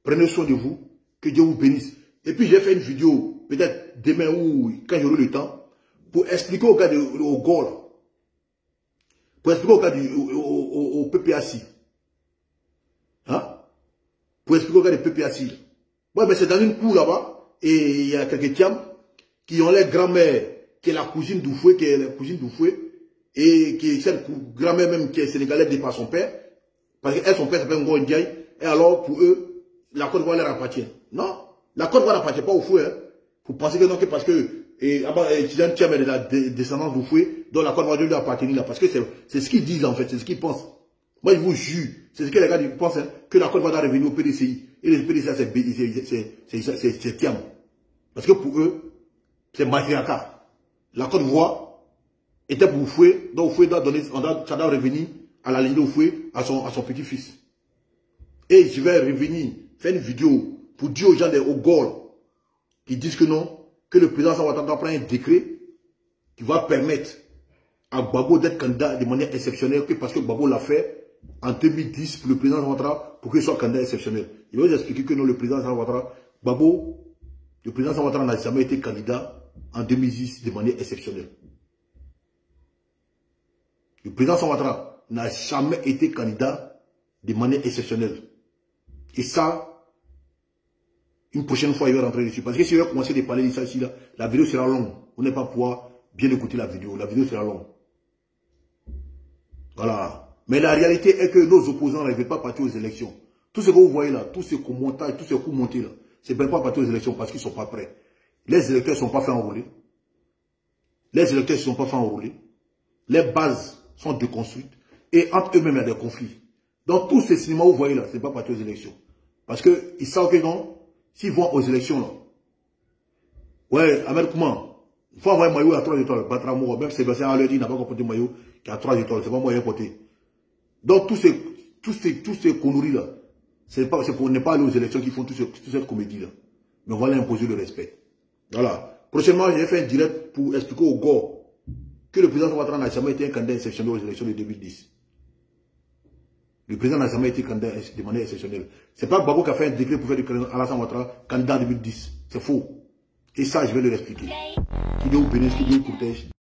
prenez soin de vous. Que Dieu vous bénisse. Et puis j'ai fait une vidéo, peut-être demain ou quand j'aurai le temps, pour expliquer au gars au Gol, pour expliquer au gars au PPAC. Hein? Pour expliquer au gars du PPAC. Ouais, mais c'est dans une cour là-bas. Et il y a quelques Thiam qui ont leur grand-mère, qui est la cousine d'Oufoué, et qui est cette grand-mère même qui est sénégalaise de par son père, parce qu'elle, son père s'appelle Ngo Ndiaye, et alors pour eux, la Côte d'Ivoire leur appartient. Non, la Côte d'Ivoire n'appartient pas au Foué. Hein. Vous pensez que non, que parce que Tidiane Thiam est de la descendance d'Oufoué, donc la Côte d'Ivoire lui appartenir là, parce que c'est ce qu'ils disent en fait, c'est ce qu'ils pensent. Moi je vous jure, c'est ce que les gars pensent, hein, que la Côte d'Ivoire doit revenir au PDCI. Et le PDCI c'est Thiam. Parce que pour eux, c'est matriarcat. La Côte d'Ivoire était pour Oufoué, donc Oufoué doit donner, ça doit revenir à la ligne d'Oufoué, à son petit-fils. Et je vais revenir, faire une vidéo pour dire aux gens au Gol qui disent que non, que le président Ouattara doit prendre un décret qui va permettre à Gbagbo d'être candidat de manière exceptionnelle, parce que Gbagbo l'a fait en 2010 pour le président Ouattara pour qu'il soit candidat exceptionnel. Il va vous expliquer que non, le président Ouattara, Gbagbo, le président Ouattara n'a jamais été candidat en 2010 de manière exceptionnelle. Le président Alassane Ouattara n'a jamais été candidat de manière exceptionnelle. Et ça, une prochaine fois, il va rentrer dessus. Parce que si je vais commencer à parler de ça ici, là, la vidéo sera longue. Vous n'allez pas pouvoir bien écouter la vidéo. La vidéo sera longue. Voilà. Mais la réalité est que nos opposants ne veulent pas partir aux élections. Tout ce que vous voyez là, tous ces coups montés, tous ces coups montés là, c'est même pas partir aux élections parce qu'ils ne sont pas prêts. Les électeurs ne sont pas fait enrôler. Les électeurs ne sont pas fait enrôler. Les bases sont déconstruites. Et entre eux-mêmes, il y a des conflits. Dans tous ces cinémas, vous voyez là, ce n'est pas partir aux élections. Parce qu'ils savent que non, s'ils vont aux élections là, ouais, Ahmed Kouman, il faut avoir un maillot à 3 étoiles, Batramo, même Sébastien a leur dit, il n'a pas porté maillot qui a 3 étoiles, c'est pas moyen porté. Donc tous ces conneries là, c'est pour ne pas aller aux élections qu'ils font toute cette comédie là. Mais on va leur imposer le respect. Voilà. Prochainement, j'ai fait un direct pour expliquer aux gars que le président Ouattara n'a jamais été un candidat exceptionnel aux élections de 2010. Le président n'a jamais été candidat de manière exceptionnelle. C'est pas Gbagbo qui a fait un décret pour faire du président Alassane Ouattara candidat en 2010. C'est faux. Et ça, je vais leur expliquer. Qui dit au bénéfice, qui dit au cortège.